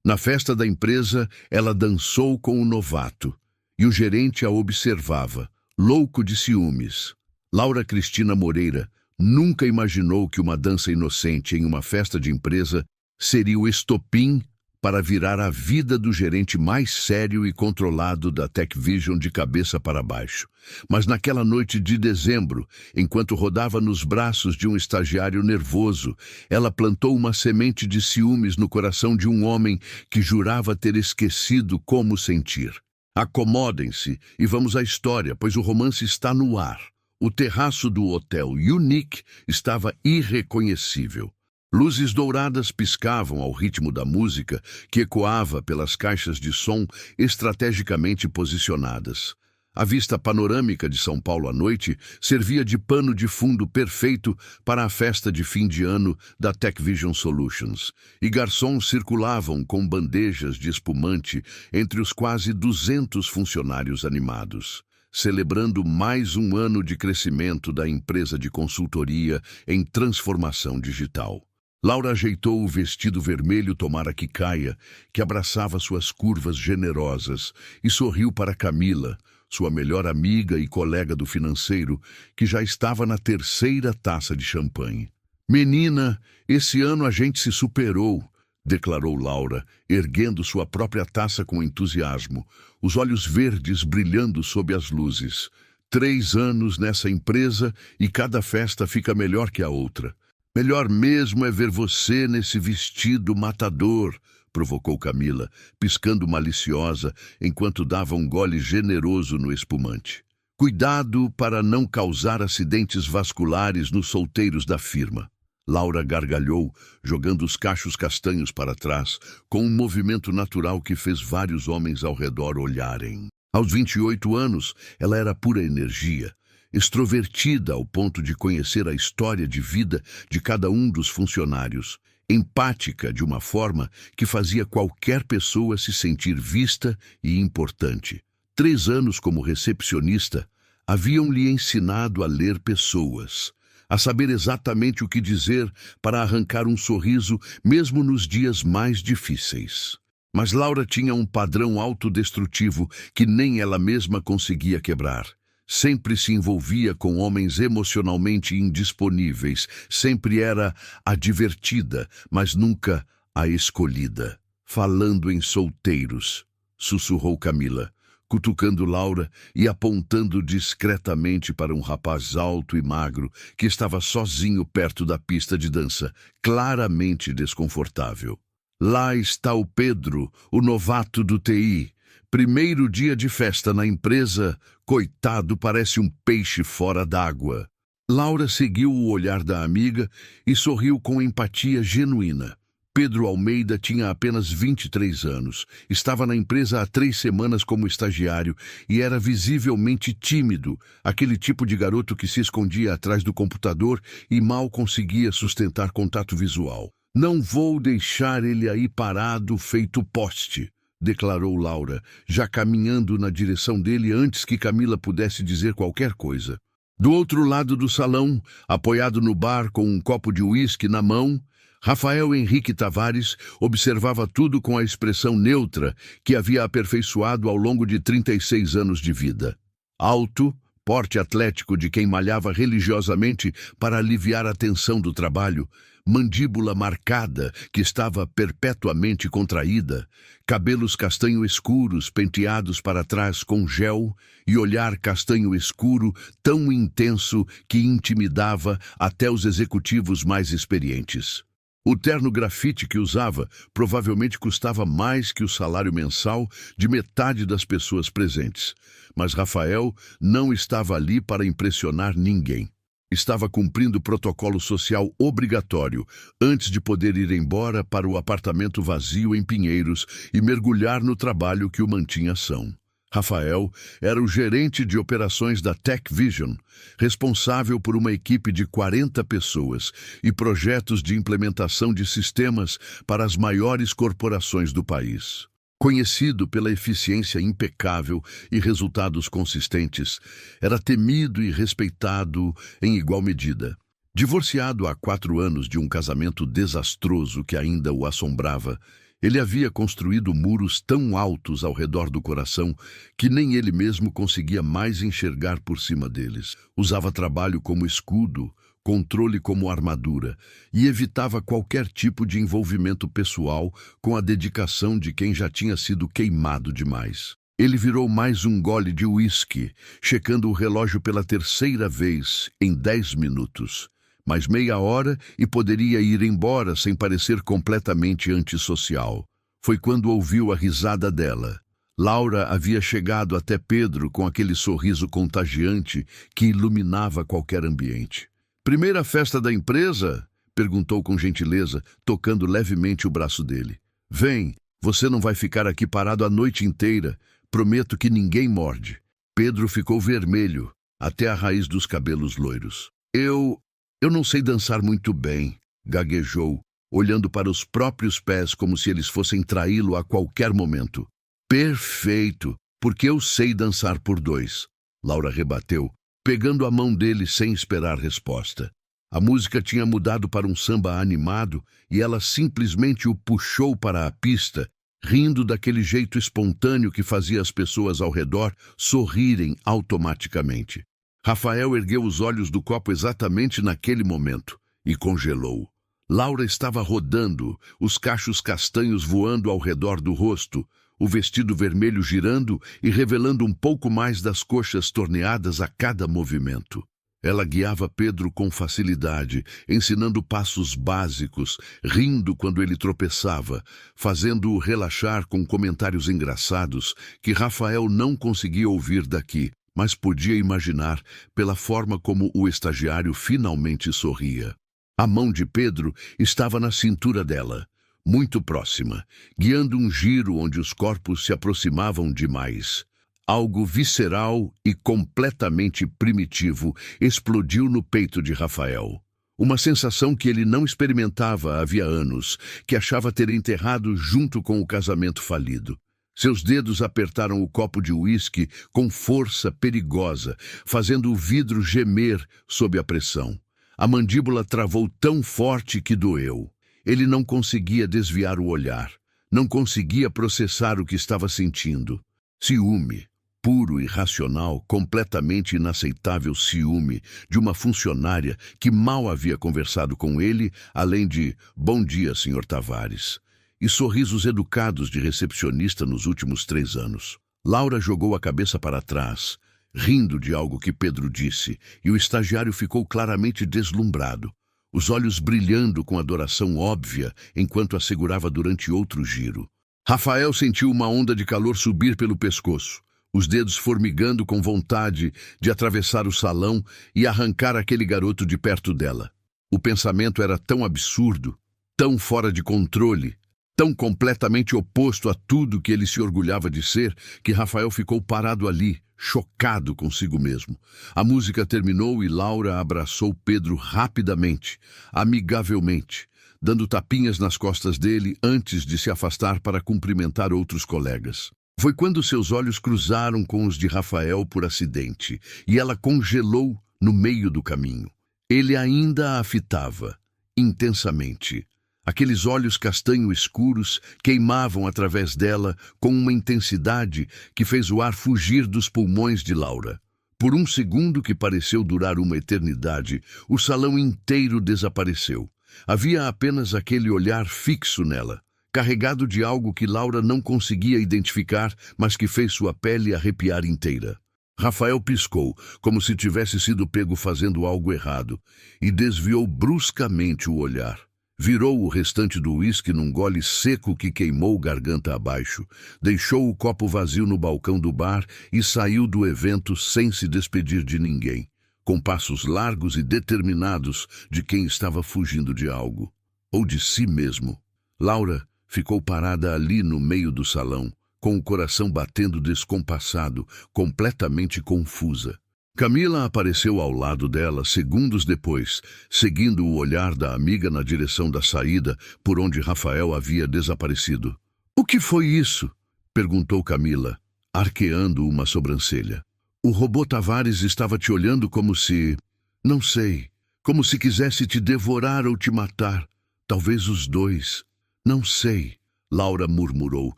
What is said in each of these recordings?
Na festa da empresa, ela dançou com o novato, e o gerente a observava, louco de ciúmes. Laura Cristina Moreira nunca imaginou que uma dança inocente em uma festa de empresa seria o estopim para virar a vida do gerente mais sério e controlado da TechVision de cabeça para baixo. Mas naquela noite de dezembro, enquanto rodava nos braços de um estagiário nervoso, ela plantou uma semente de ciúmes no coração de um homem que jurava ter esquecido como sentir. Acomodem-se e vamos à história, pois o romance está no ar. O terraço do Hotel Unique estava irreconhecível. Luzes douradas piscavam ao ritmo da música que ecoava pelas caixas de som estrategicamente posicionadas. A vista panorâmica de São Paulo à noite servia de pano de fundo perfeito para a festa de fim de ano da TechVision Solutions, e garçons circulavam com bandejas de espumante entre os quase 200 funcionários animados, celebrando mais um ano de crescimento da empresa de consultoria em transformação digital. Laura ajeitou o vestido vermelho tomara que caia, que abraçava suas curvas generosas, e sorriu para Camila, sua melhor amiga e colega do financeiro, que já estava na terceira taça de champanhe. "Menina, esse ano a gente se superou", declarou Laura, erguendo sua própria taça com entusiasmo, os olhos verdes brilhando sob as luzes. 3 anos nessa empresa e cada festa fica melhor que a outra. "Melhor mesmo é ver você nesse vestido matador", provocou Camila, piscando maliciosa enquanto dava um gole generoso no espumante. "Cuidado para não causar acidentes vasculares nos solteiros da firma." Laura gargalhou, jogando os cachos castanhos para trás, com um movimento natural que fez vários homens ao redor olharem. Aos 28 anos, ela era pura energia, extrovertida ao ponto de conhecer a história de vida de cada um dos funcionários, empática de uma forma que fazia qualquer pessoa se sentir vista e importante. 3 anos como recepcionista haviam-lhe ensinado a ler pessoas, a saber exatamente o que dizer para arrancar um sorriso mesmo nos dias mais difíceis. Mas Laura tinha um padrão autodestrutivo que nem ela mesma conseguia quebrar. Sempre se envolvia com homens emocionalmente indisponíveis, sempre era a divertida, mas nunca a escolhida. "Falando em solteiros", sussurrou Camila, cutucando Laura e apontando discretamente para um rapaz alto e magro que estava sozinho perto da pista de dança, claramente desconfortável. "Lá está o Pedro, o novato do TI. Primeiro dia de festa na empresa, coitado, parece um peixe fora d'água." Laura seguiu o olhar da amiga e sorriu com empatia genuína. Pedro Almeida tinha apenas 23 anos, estava na empresa há 3 semanas como estagiário e era visivelmente tímido, aquele tipo de garoto que se escondia atrás do computador e mal conseguia sustentar contato visual. "Não vou deixar ele aí parado feito poste", declarou Laura, já caminhando na direção dele antes que Camila pudesse dizer qualquer coisa. Do outro lado do salão, apoiado no bar com um copo de uísque na mão, Rafael Henrique Tavares observava tudo com a expressão neutra que havia aperfeiçoado ao longo de 36 anos de vida. Alto, porte atlético de quem malhava religiosamente para aliviar a tensão do trabalho, mandíbula marcada que estava perpetuamente contraída, cabelos castanho escuros penteados para trás com gel e olhar castanho escuro tão intenso que intimidava até os executivos mais experientes. O terno grafite que usava provavelmente custava mais que o salário mensal de metade das pessoas presentes. Mas Rafael não estava ali para impressionar ninguém. Estava cumprindo protocolo social obrigatório antes de poder ir embora para o apartamento vazio em Pinheiros e mergulhar no trabalho que o mantinha são. Rafael era o gerente de operações da TechVision, responsável por uma equipe de 40 pessoas e projetos de implementação de sistemas para as maiores corporações do país. Conhecido pela eficiência impecável e resultados consistentes, era temido e respeitado em igual medida. Divorciado há 4 anos de um casamento desastroso que ainda o assombrava, Ele havia construído muros tão altos ao redor do coração que nem ele mesmo conseguia mais enxergar por cima deles. Usava trabalho como escudo, controle como armadura e evitava qualquer tipo de envolvimento pessoal com a dedicação de quem já tinha sido queimado demais. Ele virou mais um gole de uísque, checando o relógio pela terceira vez em 10 minutos. Mais meia hora e poderia ir embora sem parecer completamente antissocial. Foi quando ouviu a risada dela. Laura havia chegado até Pedro com aquele sorriso contagiante que iluminava qualquer ambiente. "Primeira festa da empresa?" perguntou com gentileza, tocando levemente o braço dele. "Vem, você não vai ficar aqui parado a noite inteira. Prometo que ninguém morde." Pedro ficou vermelho, até a raiz dos cabelos loiros. Eu não sei dançar muito bem", gaguejou, olhando para os próprios pés como se eles fossem traí-lo a qualquer momento. "Perfeito, porque eu sei dançar por dois", Laura rebateu, pegando a mão dele sem esperar resposta. A música tinha mudado para um samba animado e ela simplesmente o puxou para a pista, rindo daquele jeito espontâneo que fazia as pessoas ao redor sorrirem automaticamente. Rafael ergueu os olhos do copo exatamente naquele momento e congelou. Laura estava rodando, os cachos castanhos voando ao redor do rosto, o vestido vermelho girando e revelando um pouco mais das coxas torneadas a cada movimento. Ela guiava Pedro com facilidade, ensinando passos básicos, rindo quando ele tropeçava, fazendo-o relaxar com comentários engraçados que Rafael não conseguia ouvir daqui, mas podia imaginar pela forma como o estagiário finalmente sorria. A mão de Pedro estava na cintura dela, muito próxima, guiando um giro onde os corpos se aproximavam demais. Algo visceral e completamente primitivo explodiu no peito de Rafael. Uma sensação que ele não experimentava havia anos, que achava ter enterrado junto com o casamento falido. Seus dedos apertaram o copo de uísque com força perigosa, fazendo o vidro gemer sob a pressão. A mandíbula travou tão forte que doeu. Ele não conseguia desviar o olhar. Não conseguia processar o que estava sentindo. Ciúme. Puro e racional, completamente inaceitável ciúme de uma funcionária que mal havia conversado com ele, além de "Bom dia, Sr. Tavares", e sorrisos educados de recepcionista nos últimos 3 anos. Laura jogou a cabeça para trás, rindo de algo que Pedro disse, e o estagiário ficou claramente deslumbrado, os olhos brilhando com adoração óbvia enquanto a segurava durante outro giro. Rafael sentiu uma onda de calor subir pelo pescoço, os dedos formigando com vontade de atravessar o salão e arrancar aquele garoto de perto dela. O pensamento era tão absurdo, tão fora de controle, tão completamente oposto a tudo que ele se orgulhava de ser, que Rafael ficou parado ali, chocado consigo mesmo. A música terminou e Laura abraçou Pedro rapidamente, amigavelmente, dando tapinhas nas costas dele antes de se afastar para cumprimentar outros colegas. Foi quando seus olhos cruzaram com os de Rafael por acidente, e ela congelou no meio do caminho. Ele ainda a fitava, intensamente. Aqueles olhos castanho escuros queimavam através dela com uma intensidade que fez o ar fugir dos pulmões de Laura. Por um segundo que pareceu durar uma eternidade, o salão inteiro desapareceu. Havia apenas aquele olhar fixo nela, carregado de algo que Laura não conseguia identificar, mas que fez sua pele arrepiar inteira. Rafael piscou, como se tivesse sido pego fazendo algo errado, e desviou bruscamente o olhar. Virou o restante do uísque num gole seco que queimou garganta abaixo, deixou o copo vazio no balcão do bar e saiu do evento sem se despedir de ninguém, com passos largos e determinados de quem estava fugindo de algo, ou de si mesmo. Laura ficou parada ali no meio do salão, com o coração batendo descompassado, completamente confusa. Camila apareceu ao lado dela segundos depois, seguindo o olhar da amiga na direção da saída por onde Rafael havia desaparecido. "O que foi isso?" perguntou Camila, arqueando uma sobrancelha. "O robô Tavares estava te olhando como se... não sei, como se quisesse te devorar ou te matar. Talvez os dois. Não sei." Laura murmurou,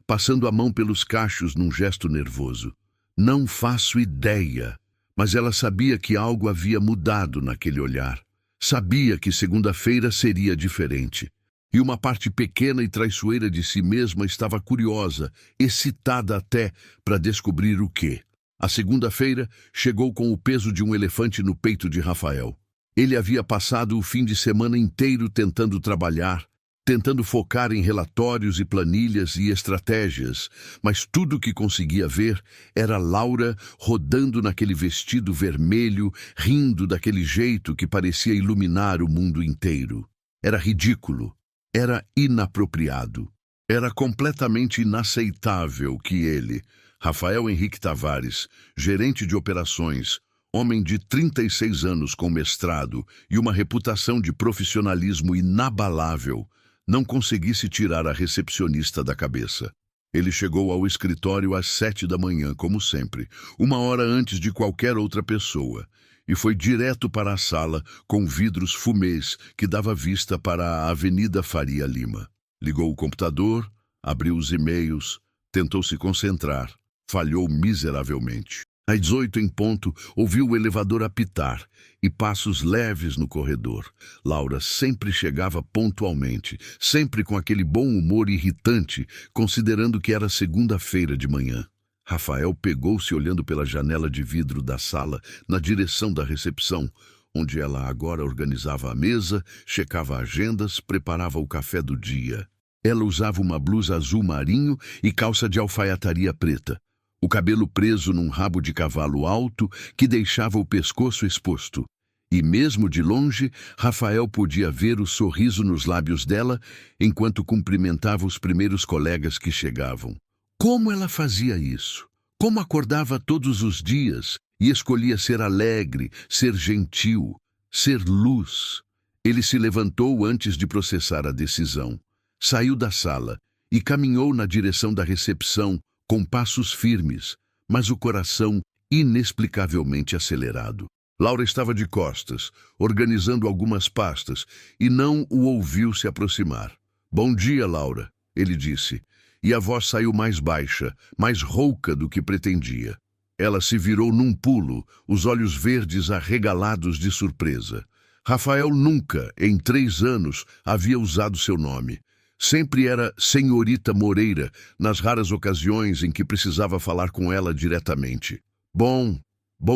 passando a mão pelos cachos num gesto nervoso. Não faço ideia. Mas ela sabia que algo havia mudado naquele olhar. Sabia que segunda-feira seria diferente. E uma parte pequena e traiçoeira de si mesma estava curiosa, excitada até, para descobrir o quê. A segunda-feira chegou com o peso de um elefante no peito de Rafael. Ele havia passado o fim de semana inteiro tentando trabalhar, tentando focar em relatórios e planilhas e estratégias, mas tudo o que conseguia ver era Laura rodando naquele vestido vermelho, rindo daquele jeito que parecia iluminar o mundo inteiro. Era ridículo, era inapropriado, era completamente inaceitável que ele, Rafael Henrique Tavares, gerente de operações, homem de 36 anos com mestrado e uma reputação de profissionalismo inabalável, não conseguisse tirar a recepcionista da cabeça. Ele chegou ao escritório às 7 da manhã, como sempre, uma hora antes de qualquer outra pessoa, e foi direto para a sala com vidros fumês que dava vista para a Avenida Faria Lima. Ligou o computador, abriu os e-mails, tentou se concentrar, falhou miseravelmente. Às 18 em ponto, ouviu o elevador apitar e passos leves no corredor. Laura sempre chegava pontualmente, sempre com aquele bom humor irritante, considerando que era segunda-feira de manhã. Rafael pegou-se olhando pela janela de vidro da sala na direção da recepção, onde ela agora organizava a mesa, checava agendas, preparava o café do dia. Ela usava uma blusa azul marinho e calça de alfaiataria preta. O cabelo preso num rabo de cavalo alto que deixava o pescoço exposto. E mesmo de longe, Rafael podia ver o sorriso nos lábios dela enquanto cumprimentava os primeiros colegas que chegavam. Como ela fazia isso? Como acordava todos os dias e escolhia ser alegre, ser gentil, ser luz? Ele se levantou antes de processar a decisão. Saiu da sala e caminhou na direção da recepção, com passos firmes, mas o coração inexplicavelmente acelerado. Laura estava de costas, organizando algumas pastas, e não o ouviu se aproximar. "Bom dia, Laura", ele disse, e a voz saiu mais baixa, mais rouca do que pretendia. Ela se virou num pulo, os olhos verdes arregalados de surpresa. Rafael nunca, em 3 anos, havia usado seu nome. Sempre era Senhorita Moreira, nas raras ocasiões em que precisava falar com ela diretamente. Bom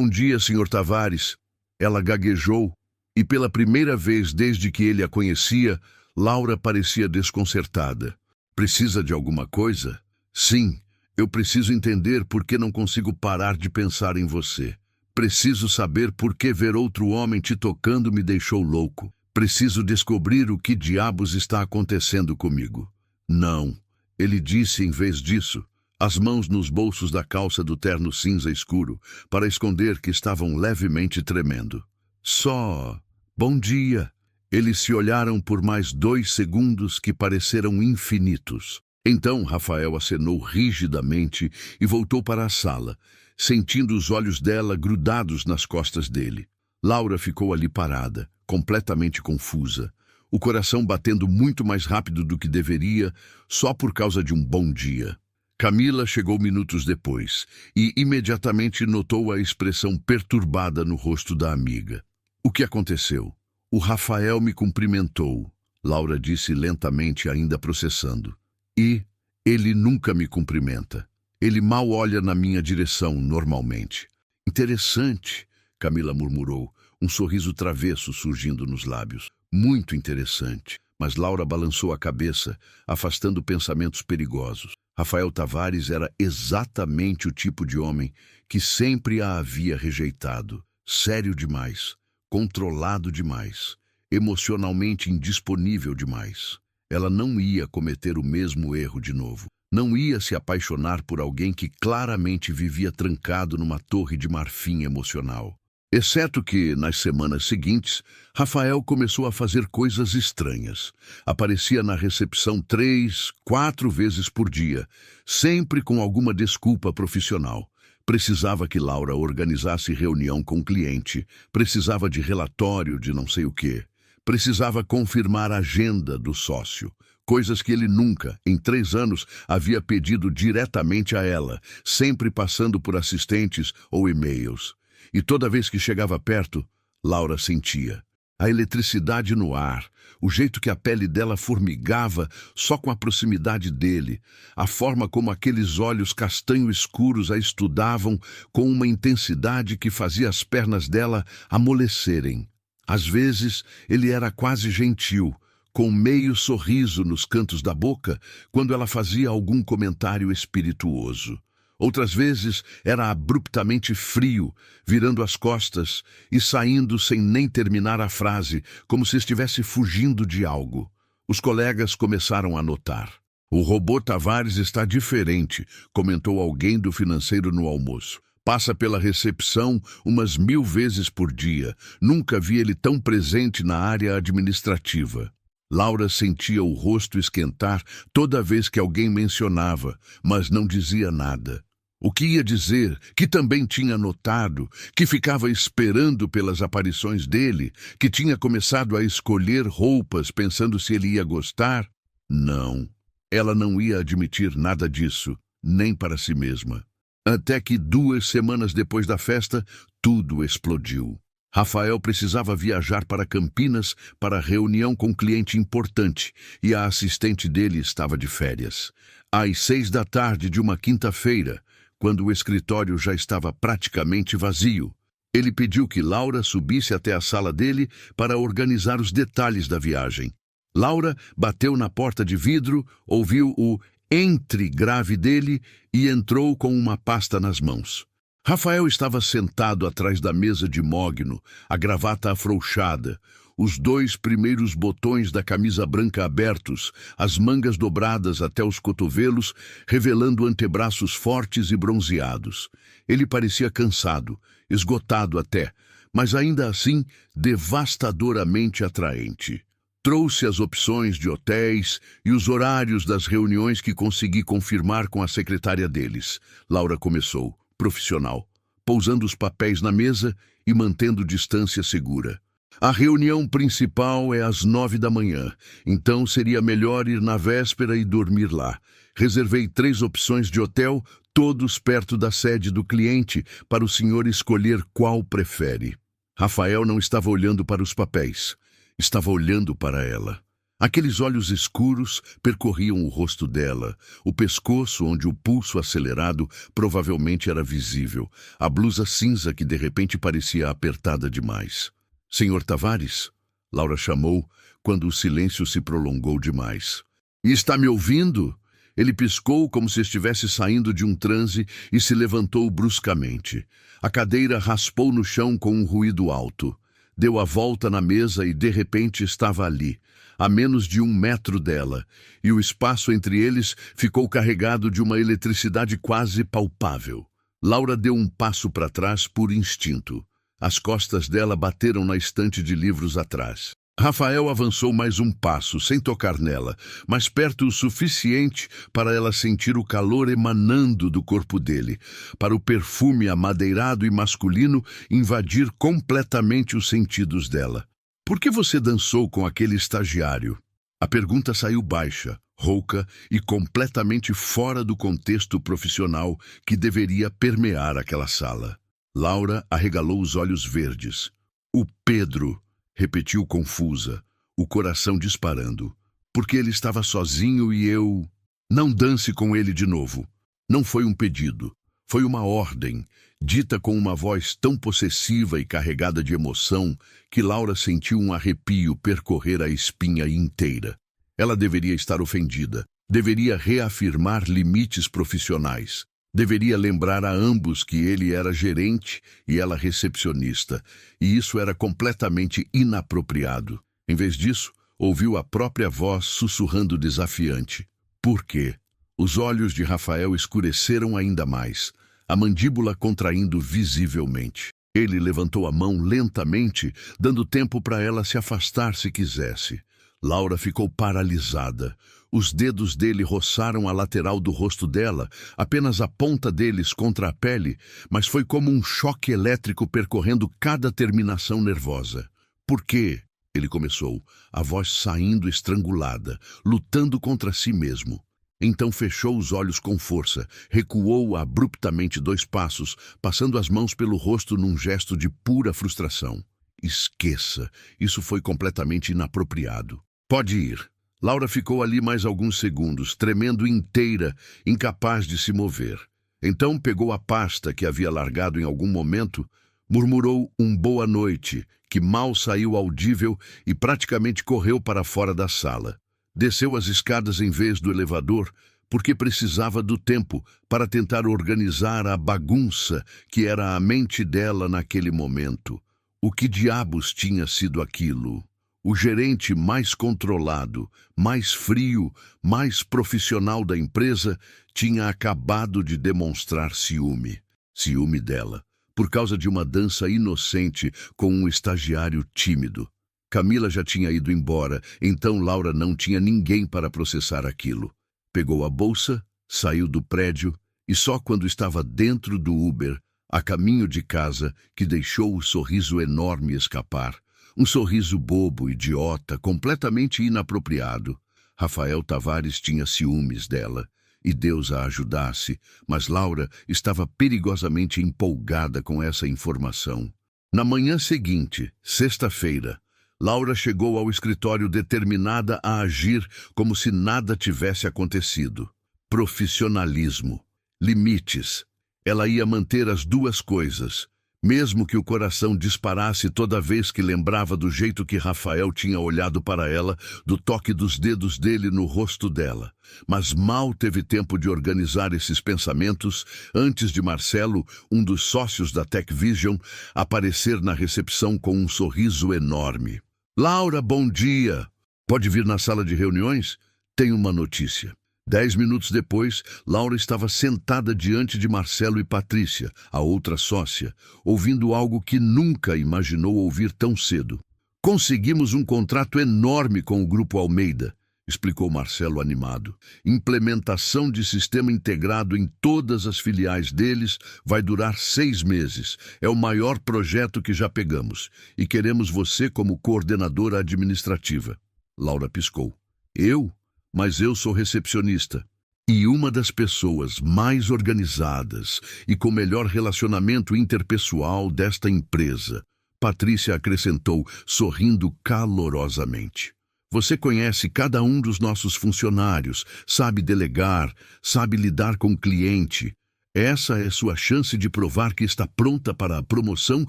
dia, Sr. Tavares." Ela gaguejou, e pela primeira vez desde que ele a conhecia, Laura parecia desconcertada. "Precisa de alguma coisa?" "Sim, eu preciso entender por que não consigo parar de pensar em você. Preciso saber por que ver outro homem te tocando me deixou louco. Preciso descobrir o que diabos está acontecendo comigo." "Não", ele disse em vez disso, as mãos nos bolsos da calça do terno cinza escuro, para esconder que estavam levemente tremendo. "Só... bom dia." Eles se olharam por mais 2 segundos que pareceram infinitos. Então Rafael acenou rigidamente e voltou para a sala, sentindo os olhos dela grudados nas costas dele. Laura ficou ali parada, completamente confusa, o coração batendo muito mais rápido do que deveria, só por causa de um bom dia. Camila chegou minutos depois e imediatamente notou a expressão perturbada no rosto da amiga. "O que aconteceu?" "O Rafael me cumprimentou", Laura disse lentamente, ainda processando. "E ele nunca me cumprimenta. Ele mal olha na minha direção, normalmente." "Interessante", Camila murmurou, um sorriso travesso surgindo nos lábios. "Muito interessante." Mas Laura balançou a cabeça, afastando pensamentos perigosos. Rafael Tavares era exatamente o tipo de homem que sempre a havia rejeitado. Sério demais, controlado demais, emocionalmente indisponível demais. Ela não ia cometer o mesmo erro de novo. Não ia se apaixonar por alguém que claramente vivia trancado numa torre de marfim emocional. Exceto que, nas semanas seguintes, Rafael começou a fazer coisas estranhas. Aparecia na recepção 3, 4 vezes por dia, sempre com alguma desculpa profissional. Precisava que Laura organizasse reunião com o cliente, precisava de relatório de não sei o quê, precisava confirmar a agenda do sócio. coisas que ele nunca, em 3 anos, havia pedido diretamente a ela, sempre passando por assistentes ou e-mails. E toda vez que chegava perto, Laura sentia a eletricidade no ar, o jeito que a pele dela formigava só com a proximidade dele, a forma como aqueles olhos castanho escuros a estudavam com uma intensidade que fazia as pernas dela amolecerem. Às vezes, ele era quase gentil, com meio sorriso nos cantos da boca, quando ela fazia algum comentário espirituoso. Outras vezes era abruptamente frio, virando as costas e saindo sem nem terminar a frase, como se estivesse fugindo de algo. Os colegas começaram a notar. "O robô Tavares está diferente", comentou alguém do financeiro no almoço. "Passa pela recepção umas 1000 vezes por dia. Nunca vi ele tão presente na área administrativa." Laura sentia o rosto esquentar toda vez que alguém mencionava, mas não dizia nada. O que ia dizer, que também tinha notado, que ficava esperando pelas aparições dele, que tinha começado a escolher roupas pensando se ele ia gostar? Não, ela não ia admitir nada disso, nem para si mesma. Até que 2 semanas depois da festa, tudo explodiu. Rafael precisava viajar para Campinas para reunião com um cliente importante e a assistente dele estava de férias. Às 6 da tarde de uma quinta-feira, quando o escritório já estava praticamente vazio, ele pediu que Laura subisse até a sala dele para organizar os detalhes da viagem. Laura bateu na porta de vidro, ouviu o "entre" grave dele e entrou com uma pasta nas mãos. Rafael estava sentado atrás da mesa de mogno, a gravata afrouxada, os 2 primeiros botões da camisa branca abertos, as mangas dobradas até os cotovelos, revelando antebraços fortes e bronzeados. Ele parecia cansado, esgotado até, mas ainda assim devastadoramente atraente. Trouxe as opções de hotéis e os horários das reuniões que consegui confirmar com a secretária deles. Laura começou, profissional, pousando os papéis na mesa e mantendo distância segura. "A reunião principal é às 9 da manhã, então seria melhor ir na véspera e dormir lá. Reservei 3 opções de hotel, todos perto da sede do cliente, para o senhor escolher qual prefere." Rafael não estava olhando para os papéis, estava olhando para ela. Aqueles olhos escuros percorriam o rosto dela, o pescoço onde o pulso acelerado provavelmente era visível, a blusa cinza que de repente parecia apertada demais. "Senhor Tavares?" Laura chamou, quando o silêncio se prolongou demais. "Está me ouvindo?" Ele piscou como se estivesse saindo de um transe e se levantou bruscamente. A cadeira raspou no chão com um ruído alto. Deu a volta na mesa e de repente estava ali, a menos de 1 metro dela, e o espaço entre eles ficou carregado de uma eletricidade quase palpável. Laura deu um passo para trás por instinto. As costas dela bateram na estante de livros atrás. Rafael avançou mais um passo, sem tocar nela, mas perto o suficiente para ela sentir o calor emanando do corpo dele, para o perfume amadeirado e masculino invadir completamente os sentidos dela. "Por que você dançou com aquele estagiário?" A pergunta saiu baixa, rouca e completamente fora do contexto profissional que deveria permear aquela sala. Laura arregalou os olhos verdes. "O Pedro", repetiu confusa, o coração disparando. "Porque ele estava sozinho e eu... Não dance com ele de novo." Não foi um pedido, foi uma ordem, dita com uma voz tão possessiva e carregada de emoção que Laura sentiu um arrepio percorrer a espinha inteira. Ela deveria estar ofendida, deveria reafirmar limites profissionais. Deveria lembrar a ambos que ele era gerente e ela recepcionista, e isso era completamente inapropriado. Em vez disso, ouviu a própria voz sussurrando desafiante. "Por quê?" Os olhos de Rafael escureceram ainda mais, a mandíbula contraindo visivelmente. Ele levantou a mão lentamente, dando tempo para ela se afastar se quisesse. Laura ficou paralisada. Os dedos dele roçaram a lateral do rosto dela, apenas a ponta deles contra a pele, mas foi como um choque elétrico percorrendo cada terminação nervosa. "Por quê?" Ele começou, a voz saindo estrangulada, lutando contra si mesmo. Então fechou os olhos com força, recuou abruptamente 2 passos, passando as mãos pelo rosto num gesto de pura frustração. Esqueça, isso foi completamente inapropriado. Pode ir. Laura ficou ali mais alguns segundos, tremendo inteira, incapaz de se mover. Então pegou a pasta que havia largado em algum momento, murmurou um boa noite, que mal saiu audível, e praticamente correu para fora da sala. Desceu as escadas em vez do elevador, porque precisava do tempo para tentar organizar a bagunça que era a mente dela naquele momento. O que diabos tinha sido aquilo? O gerente mais controlado, mais frio, mais profissional da empresa tinha acabado de demonstrar ciúme. Ciúme dela, por causa de uma dança inocente com um estagiário tímido. Camila já tinha ido embora, então Laura não tinha ninguém para processar aquilo. Pegou a bolsa, saiu do prédio e só quando estava dentro do Uber, a caminho de casa, que deixou o sorriso enorme escapar. Um sorriso bobo, idiota, completamente inapropriado. Rafael Tavares tinha ciúmes dela, e Deus a ajudasse, mas Laura estava perigosamente empolgada com essa informação. Na manhã seguinte, sexta-feira, Laura chegou ao escritório determinada a agir como se nada tivesse acontecido. Profissionalismo. Limites. Ela ia manter as 2 coisas. Mesmo que o coração disparasse toda vez que lembrava do jeito que Rafael tinha olhado para ela, do toque dos dedos dele no rosto dela. Mas mal teve tempo de organizar esses pensamentos antes de Marcelo, um dos sócios da Tech Vision, aparecer na recepção com um sorriso enorme. Laura, bom dia! Pode vir na sala de reuniões? Tenho uma notícia. 10 minutos depois, Laura estava sentada diante de Marcelo e Patrícia, a outra sócia, ouvindo algo que nunca imaginou ouvir tão cedo. Conseguimos um contrato enorme com o Grupo Almeida, explicou Marcelo animado. Implementação de sistema integrado em todas as filiais deles vai durar 6 meses. É o maior projeto que já pegamos e queremos você como coordenadora administrativa. Laura piscou. Eu? Mas eu sou recepcionista. E uma das pessoas mais organizadas e com melhor relacionamento interpessoal desta empresa. Patrícia acrescentou, sorrindo calorosamente. Você conhece cada um dos nossos funcionários, sabe delegar, sabe lidar com o cliente. Essa é sua chance de provar que está pronta para a promoção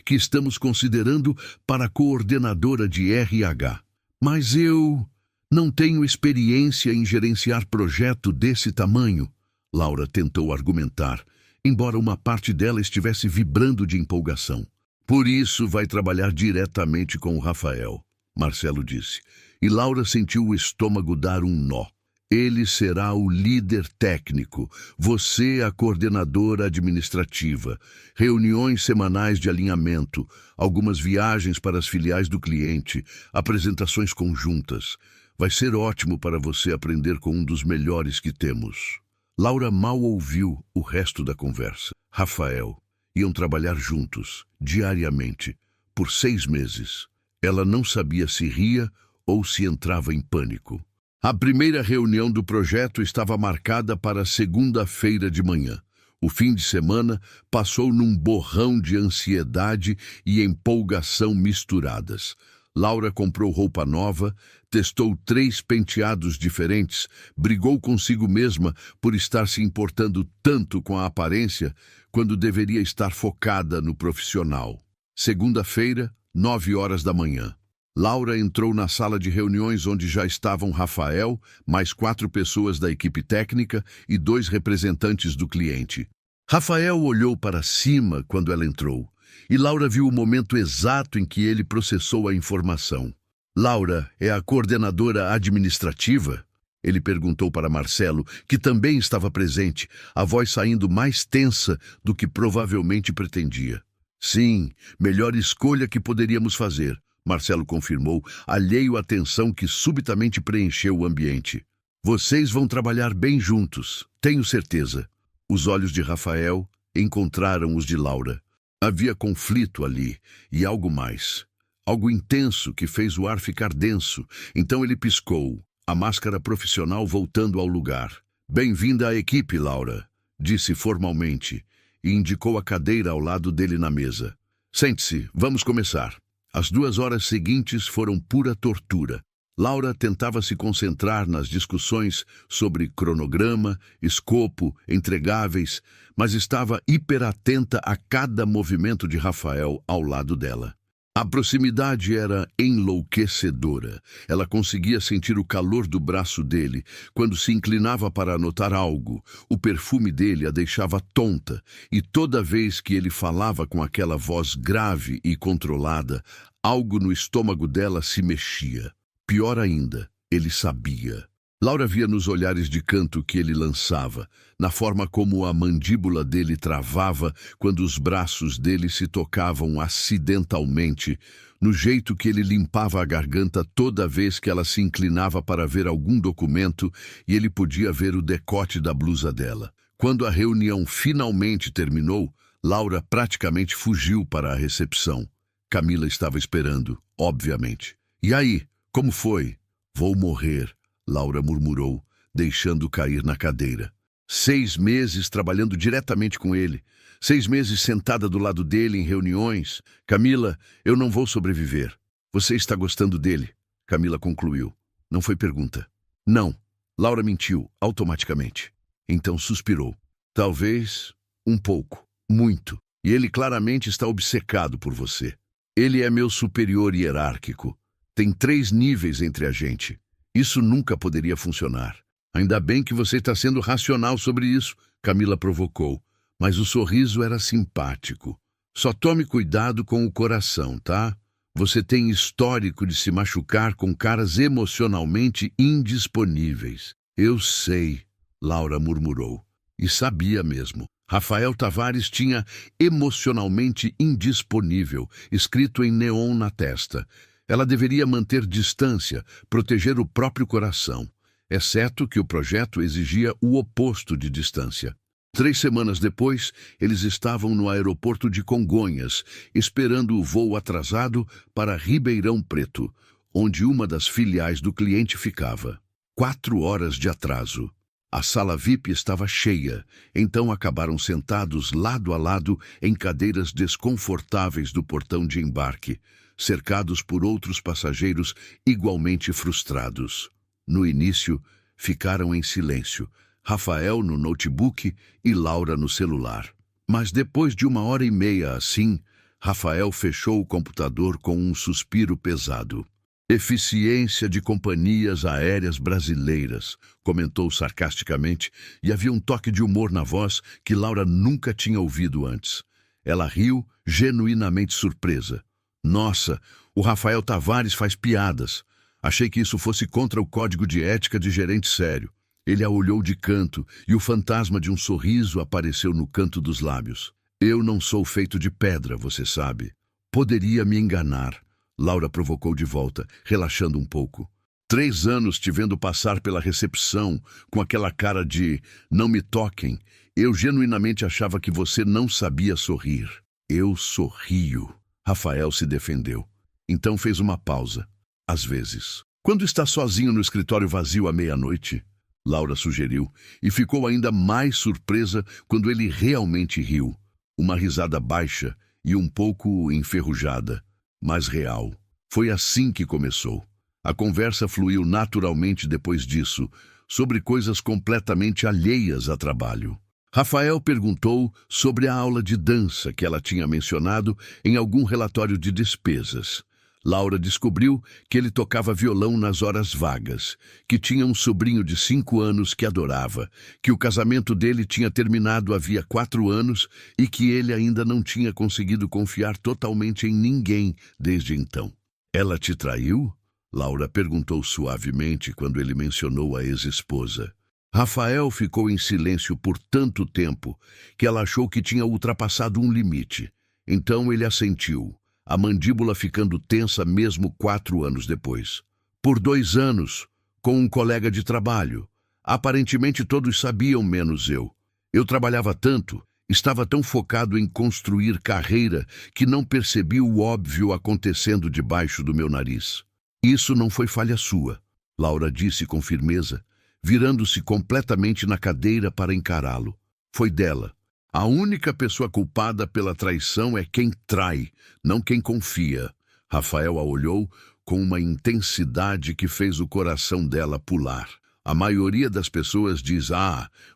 que estamos considerando para coordenadora de RH. Mas eu não tenho experiência em gerenciar projeto desse tamanho, Laura tentou argumentar, embora uma parte dela estivesse vibrando de empolgação. Por isso vai trabalhar diretamente com o Rafael, Marcelo disse, e Laura sentiu o estômago dar um nó. Ele será o líder técnico, você a coordenadora administrativa, reuniões semanais de alinhamento, algumas viagens para as filiais do cliente, apresentações conjuntas. Vai ser ótimo para você aprender com um dos melhores que temos. Laura mal ouviu o resto da conversa. Rafael. Iam trabalhar juntos, diariamente, por 6 meses. Ela não sabia se ria ou se entrava em pânico. A primeira reunião do projeto estava marcada para segunda-feira de manhã. O fim de semana passou num borrão de ansiedade e empolgação misturadas. Laura comprou roupa nova, testou 3 penteados diferentes, brigou consigo mesma por estar se importando tanto com a aparência quando deveria estar focada no profissional. Segunda-feira, 9 horas da manhã. Laura entrou na sala de reuniões onde já estavam Rafael, mais 4 pessoas da equipe técnica e 2 representantes do cliente. Rafael olhou para cima quando ela entrou. E Laura viu o momento exato em que ele processou a informação. Laura é a coordenadora administrativa? Ele perguntou para Marcelo, que também estava presente, a voz saindo mais tensa do que provavelmente pretendia. Sim, melhor escolha que poderíamos fazer, Marcelo confirmou, alheio à tensão que subitamente preencheu o ambiente. Vocês vão trabalhar bem juntos, tenho certeza. Os olhos de Rafael encontraram os de Laura. Havia conflito ali, e algo mais. algo intenso que fez o ar ficar denso. Então ele piscou, a máscara profissional voltando ao lugar. "Bem-vinda à equipe, Laura", disse formalmente, e indicou a cadeira ao lado dele na mesa. "Sente-se, vamos começar." As 2 horas seguintes foram pura tortura. Laura tentava se concentrar nas discussões sobre cronograma, escopo, entregáveis, mas estava hiperatenta a cada movimento de Rafael ao lado dela. A proximidade era enlouquecedora. Ela conseguia sentir o calor do braço dele quando se inclinava para anotar algo. O perfume dele a deixava tonta, e toda vez que ele falava com aquela voz grave e controlada, algo no estômago dela se mexia. Pior ainda, ele sabia. Laura via nos olhares de canto que ele lançava, na forma como a mandíbula dele travava quando os braços dele se tocavam acidentalmente, no jeito que ele limpava a garganta toda vez que ela se inclinava para ver algum documento e ele podia ver o decote da blusa dela. Quando a reunião finalmente terminou, Laura praticamente fugiu para a recepção. Camila estava esperando, obviamente. "E aí, como foi?" "Vou morrer", Laura murmurou, deixando cair na cadeira. 6 meses trabalhando diretamente com ele. 6 meses sentada do lado dele em reuniões. "Camila, eu não vou sobreviver." "Você está gostando dele?" Camila concluiu. Não foi pergunta. "Não." Laura mentiu, automaticamente. Então suspirou. "Talvez um pouco, muito. E ele claramente está obcecado por você. Ele é meu superior hierárquico. Tem 3 níveis entre a gente. Isso nunca poderia funcionar." "Ainda bem que você está sendo racional sobre isso", Camila provocou. Mas o sorriso era simpático. "Só tome cuidado com o coração, tá? Você tem histórico de se machucar com caras emocionalmente indisponíveis." "Eu sei", Laura murmurou. E sabia mesmo. Rafael Tavares tinha emocionalmente indisponível, escrito em neon na testa. Ela deveria manter distância, proteger o próprio coração, exceto que o projeto exigia o oposto de distância. 3 semanas depois, eles estavam no aeroporto de Congonhas, esperando o voo atrasado para Ribeirão Preto, onde uma das filiais do cliente ficava. 4 horas de atraso. A sala VIP estava cheia, então acabaram sentados lado a lado em cadeiras desconfortáveis do portão de embarque, cercados por outros passageiros igualmente frustrados. No início, ficaram em silêncio, Rafael no notebook e Laura no celular. Mas depois de 1h30 assim, Rafael fechou o computador com um suspiro pesado. "Eficiência de companhias aéreas brasileiras", comentou sarcasticamente, e havia um toque de humor na voz que Laura nunca tinha ouvido antes. Ela riu, genuinamente surpresa. "Nossa, o Rafael Tavares faz piadas. Achei que isso fosse contra o código de ética de gerente sério." Ele a olhou de canto e o fantasma de um sorriso apareceu no canto dos lábios. "Eu não sou feito de pedra, você sabe." "Poderia me enganar", Laura provocou de volta, relaxando um pouco. 3 anos te vendo passar pela recepção com aquela cara de "não me toquem." Eu genuinamente achava que você não sabia sorrir. "Eu sorrio." Rafael se defendeu. Então fez uma pausa. "Às vezes." "Quando está sozinho no escritório vazio à meia-noite?" Laura sugeriu, e ficou ainda mais surpresa quando ele realmente riu. Uma risada baixa e um pouco enferrujada, mas real. Foi assim que começou. A conversa fluiu naturalmente depois disso, sobre coisas completamente alheias a trabalho. Rafael perguntou sobre a aula de dança que ela tinha mencionado em algum relatório de despesas. Laura descobriu que ele tocava violão nas horas vagas, que tinha um sobrinho de 5 anos que adorava, que o casamento dele tinha terminado havia 4 anos e que ele ainda não tinha conseguido confiar totalmente em ninguém desde então. "Ela te traiu?" Laura perguntou suavemente quando ele mencionou a ex-esposa. Rafael ficou em silêncio por tanto tempo que ela achou que tinha ultrapassado um limite. Então ele assentiu, a mandíbula ficando tensa mesmo 4 anos depois. "Por 2 anos, com um colega de trabalho. Aparentemente todos sabiam, menos eu. Eu trabalhava tanto, Estava tão focado em construir carreira que não percebi o óbvio acontecendo debaixo do meu nariz. Isso não foi falha sua, Laura disse com firmeza, virando-se completamente na cadeira para encará-lo. Foi dela. A única pessoa culpada pela traição é quem trai, não quem confia. Rafael a olhou com uma intensidade que fez o coração dela pular. A maioria das pessoas diz: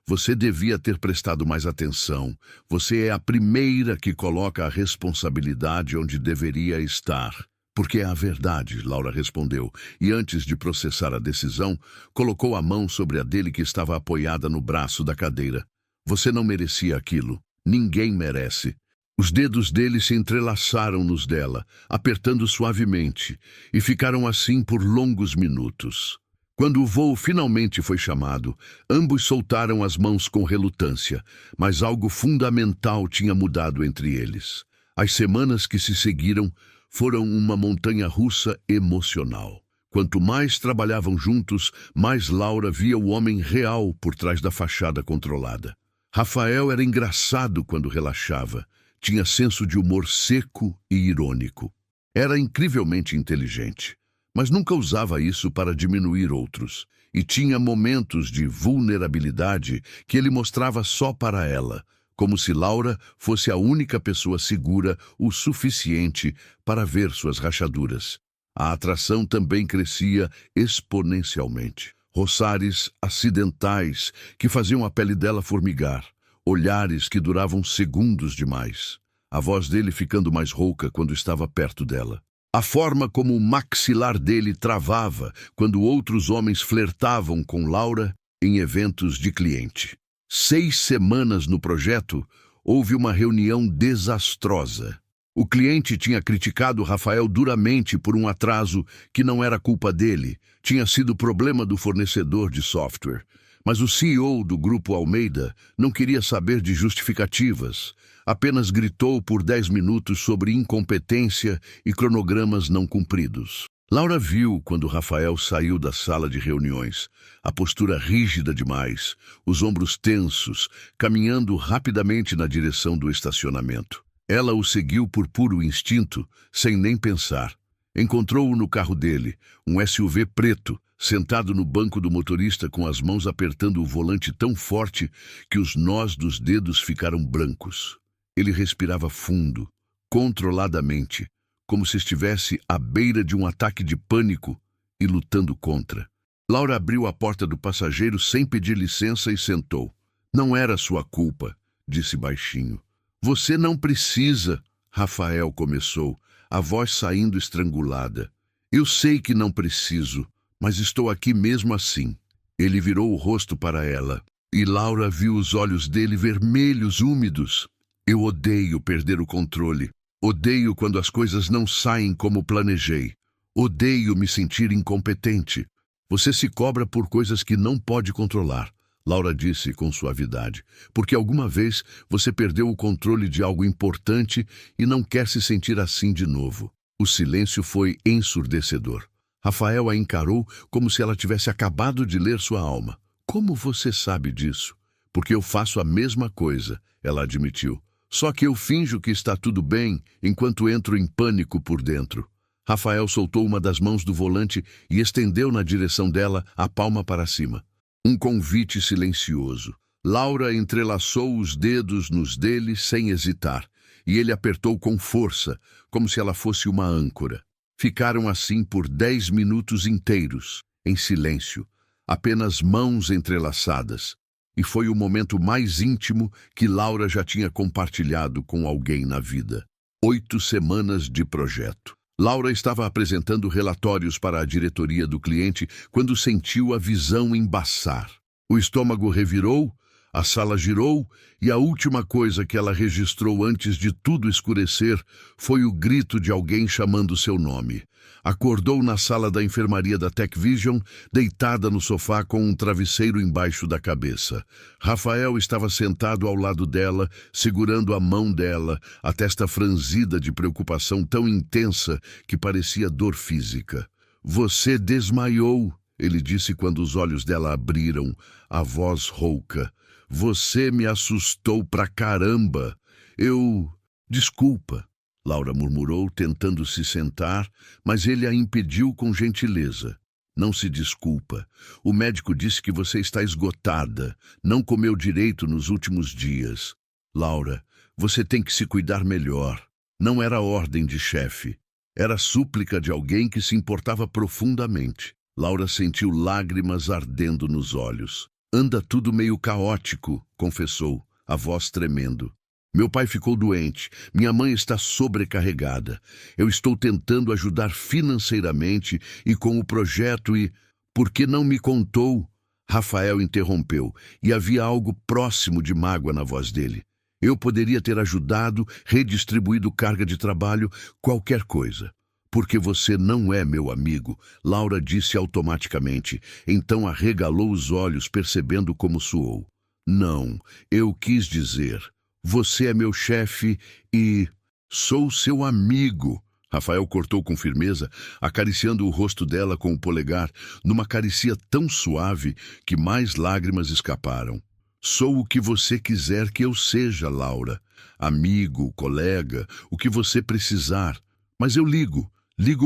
você devia ter prestado mais atenção. Você é a primeira que coloca a responsabilidade onde deveria estar. Porque é a verdade, Laura respondeu, e antes de processar a decisão, colocou a mão sobre a dele que estava apoiada no braço da cadeira. Você não merecia aquilo. Ninguém merece. Os dedos dele se entrelaçaram nos dela, apertando suavemente, e ficaram assim por longos minutos. Quando o voo finalmente foi chamado, ambos soltaram as mãos com relutância, mas algo fundamental tinha mudado entre eles. As semanas que se seguiram foram uma montanha-russa emocional. Quanto mais trabalhavam juntos, mais Laura via o homem real por trás da fachada controlada. Rafael era engraçado quando relaxava, tinha senso de humor seco e irônico. Era incrivelmente inteligente, mas nunca usava isso para diminuir outros, e tinha momentos de vulnerabilidade que ele mostrava só para ela, como se Laura fosse a única pessoa segura o suficiente para ver suas rachaduras. A atração também crescia exponencialmente. Roçares acidentais que faziam a pele dela formigar, olhares que duravam segundos demais, a voz dele ficando mais rouca quando estava perto dela. A forma como o maxilar dele travava quando outros homens flertavam com Laura em eventos de cliente. 6 semanas no projeto, houve uma reunião desastrosa. O cliente tinha criticado Rafael duramente por um atraso que não era culpa dele, tinha sido problema do fornecedor de software. Mas o CEO do Grupo Almeida não queria saber de justificativas, apenas gritou por 10 minutos sobre incompetência e cronogramas não cumpridos. Laura viu quando Rafael saiu da sala de reuniões, a postura rígida demais, os ombros tensos, caminhando rapidamente na direção do estacionamento. Ela o seguiu por puro instinto, sem nem pensar. Encontrou-o no carro dele, um SUV preto, sentado no banco do motorista com as mãos apertando o volante tão forte que os nós dos dedos ficaram brancos. Ele respirava fundo, controladamente, como se estivesse à beira de um ataque de pânico e lutando contra. Laura abriu a porta do passageiro sem pedir licença e sentou. Não era sua culpa, disse baixinho. Você não precisa, Rafael começou, a voz saindo estrangulada. Eu sei que não preciso, mas estou aqui mesmo assim. Ele virou o rosto para ela, e Laura viu os olhos dele vermelhos, úmidos. Eu odeio perder o controle. Odeio quando as coisas não saem como planejei. Odeio me sentir incompetente. Você se cobra por coisas que não pode controlar, Laura disse com suavidade, porque alguma vez você perdeu o controle de algo importante e não quer se sentir assim de novo. O silêncio foi ensurdecedor. Rafael a encarou como se ela tivesse acabado de ler sua alma. Como você sabe disso? Porque eu faço a mesma coisa, ela admitiu. Só que eu finjo que está tudo bem enquanto entro em pânico por dentro. Rafael soltou uma das mãos do volante e estendeu na direção dela a palma para cima. Um convite silencioso. Laura entrelaçou os dedos nos dele sem hesitar, e ele apertou com força, como se ela fosse uma âncora. Ficaram assim por 10 minutos inteiros, em silêncio, apenas mãos entrelaçadas. E foi o momento mais íntimo que Laura já tinha compartilhado com alguém na vida. 8 semanas de projeto. Laura estava apresentando relatórios para a diretoria do cliente quando sentiu a visão embaçar. O estômago revirou, a sala girou e a última coisa que ela registrou antes de tudo escurecer foi o grito de alguém chamando seu nome. Acordou na sala da enfermaria da Tech Vision, deitada no sofá com um travesseiro embaixo da cabeça. Rafael estava sentado ao lado dela, segurando a mão dela, a testa franzida de preocupação tão intensa que parecia dor física. Você desmaiou, ele disse quando os olhos dela abriram, a voz rouca. Você me assustou pra caramba. Eu... Desculpa, Laura murmurou, tentando se sentar, mas ele a impediu com gentileza. Não se desculpa. O médico disse que você está esgotada. Não comeu direito nos últimos dias. Laura, você tem que se cuidar melhor. Não era ordem de chefe. Era súplica de alguém que se importava profundamente. Laura sentiu lágrimas ardendo nos olhos. Anda tudo meio caótico, confessou, a voz tremendo. Meu pai ficou doente, minha mãe está sobrecarregada. Eu estou tentando ajudar financeiramente e com o projeto e... Por que não me contou? Rafael interrompeu, e havia algo próximo de mágoa na voz dele. Eu poderia ter ajudado, redistribuído carga de trabalho, qualquer coisa. Porque você não é meu amigo, Laura disse automaticamente, então arregalou os olhos percebendo como suou. Não, eu quis dizer... Você é meu chefe e... Sou seu amigo. Rafael cortou com firmeza, acariciando o rosto dela com o polegar, numa caricia tão suave que mais lágrimas escaparam. Sou o que você quiser que eu seja, Laura. Amigo, colega, o que você precisar. Mas eu ligo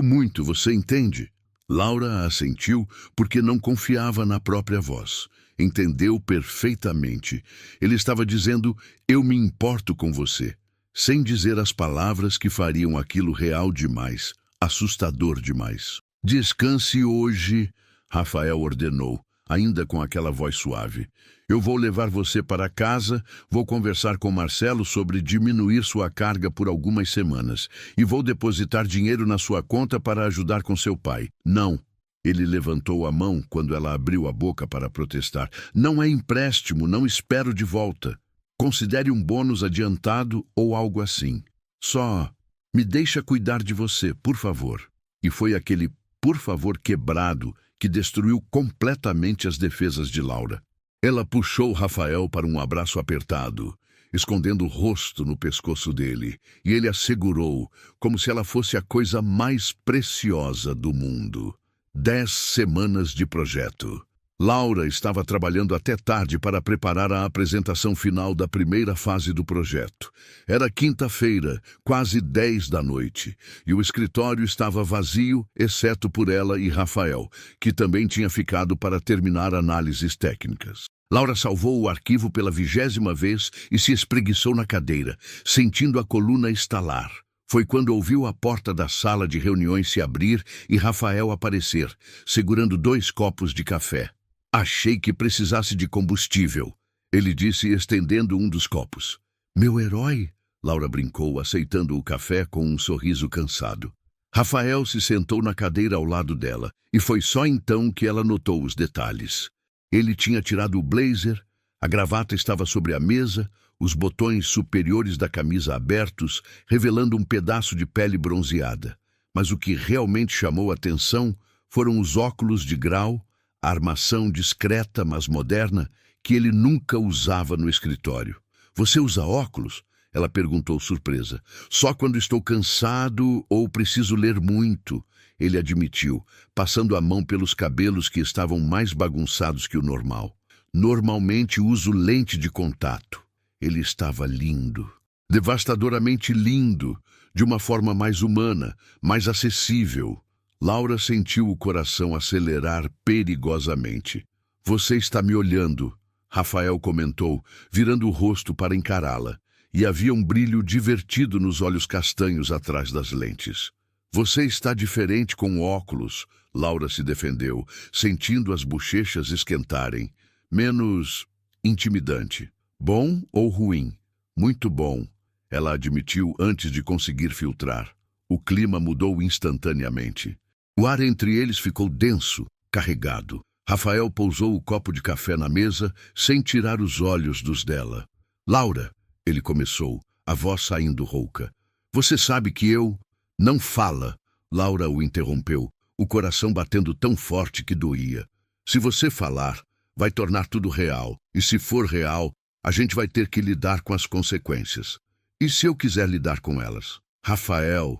muito, você entende? Laura assentiu porque não confiava na própria voz. Entendeu perfeitamente. Ele estava dizendo, eu me importo com você, sem dizer as palavras que fariam aquilo real demais, assustador demais. Descanse hoje, Rafael ordenou, ainda com aquela voz suave. Eu vou levar você para casa, vou conversar com Marcelo sobre diminuir sua carga por algumas semanas e vou depositar dinheiro na sua conta para ajudar com seu pai. Não. Ele levantou a mão quando ela abriu a boca para protestar. Não é empréstimo, não espero de volta. Considere um bônus adiantado ou algo assim. Só me deixa cuidar de você, por favor. E foi aquele por favor quebrado que destruiu completamente as defesas de Laura. Ela puxou Rafael para um abraço apertado, escondendo o rosto no pescoço dele, e ele a segurou como se ela fosse a coisa mais preciosa do mundo. 10 semanas de projeto. Laura estava trabalhando até tarde para preparar a apresentação final da primeira fase do projeto. Era quinta-feira, quase 10 da noite, e o escritório estava vazio, exceto por ela e Rafael, que também tinha ficado para terminar análises técnicas. Laura salvou o arquivo pela 20ª vez e se espreguiçou na cadeira, sentindo a coluna estalar. Foi quando ouviu a porta da sala de reuniões se abrir e Rafael aparecer, segurando 2 copos de café. Achei que precisasse de combustível, ele disse, estendendo um dos copos. Meu herói, Laura brincou, aceitando o café com um sorriso cansado. Rafael se sentou na cadeira ao lado dela, e foi só então que ela notou os detalhes. Ele tinha tirado o blazer, a gravata estava sobre a mesa, os botões superiores da camisa abertos, revelando um pedaço de pele bronzeada. Mas o que realmente chamou a atenção foram os óculos de grau, a armação discreta, mas moderna, que ele nunca usava no escritório. Você usa óculos? Ela perguntou surpresa. Só quando estou cansado ou preciso ler muito, ele admitiu, passando a mão pelos cabelos que estavam mais bagunçados que o normal. Normalmente uso lente de contato. Ele estava lindo, devastadoramente lindo, de uma forma mais humana, mais acessível. Laura sentiu o coração acelerar perigosamente. Você está me olhando, Rafael comentou, virando o rosto para encará-la, e havia um brilho divertido nos olhos castanhos atrás das lentes. Você está diferente com óculos, Laura se defendeu, sentindo as bochechas esquentarem. Menos intimidante. Bom ou ruim? Muito bom, ela admitiu antes de conseguir filtrar. O clima mudou instantaneamente. O ar entre eles ficou denso, carregado. Rafael pousou o copo de café na mesa, sem tirar os olhos dos dela. Laura, ele começou, a voz saindo rouca. Você sabe que eu... Não fala, Laura o interrompeu, o coração batendo tão forte que doía. Se você falar, vai tornar tudo real. E se for real, a gente vai ter que lidar com as consequências. E se eu quiser lidar com elas? Rafael,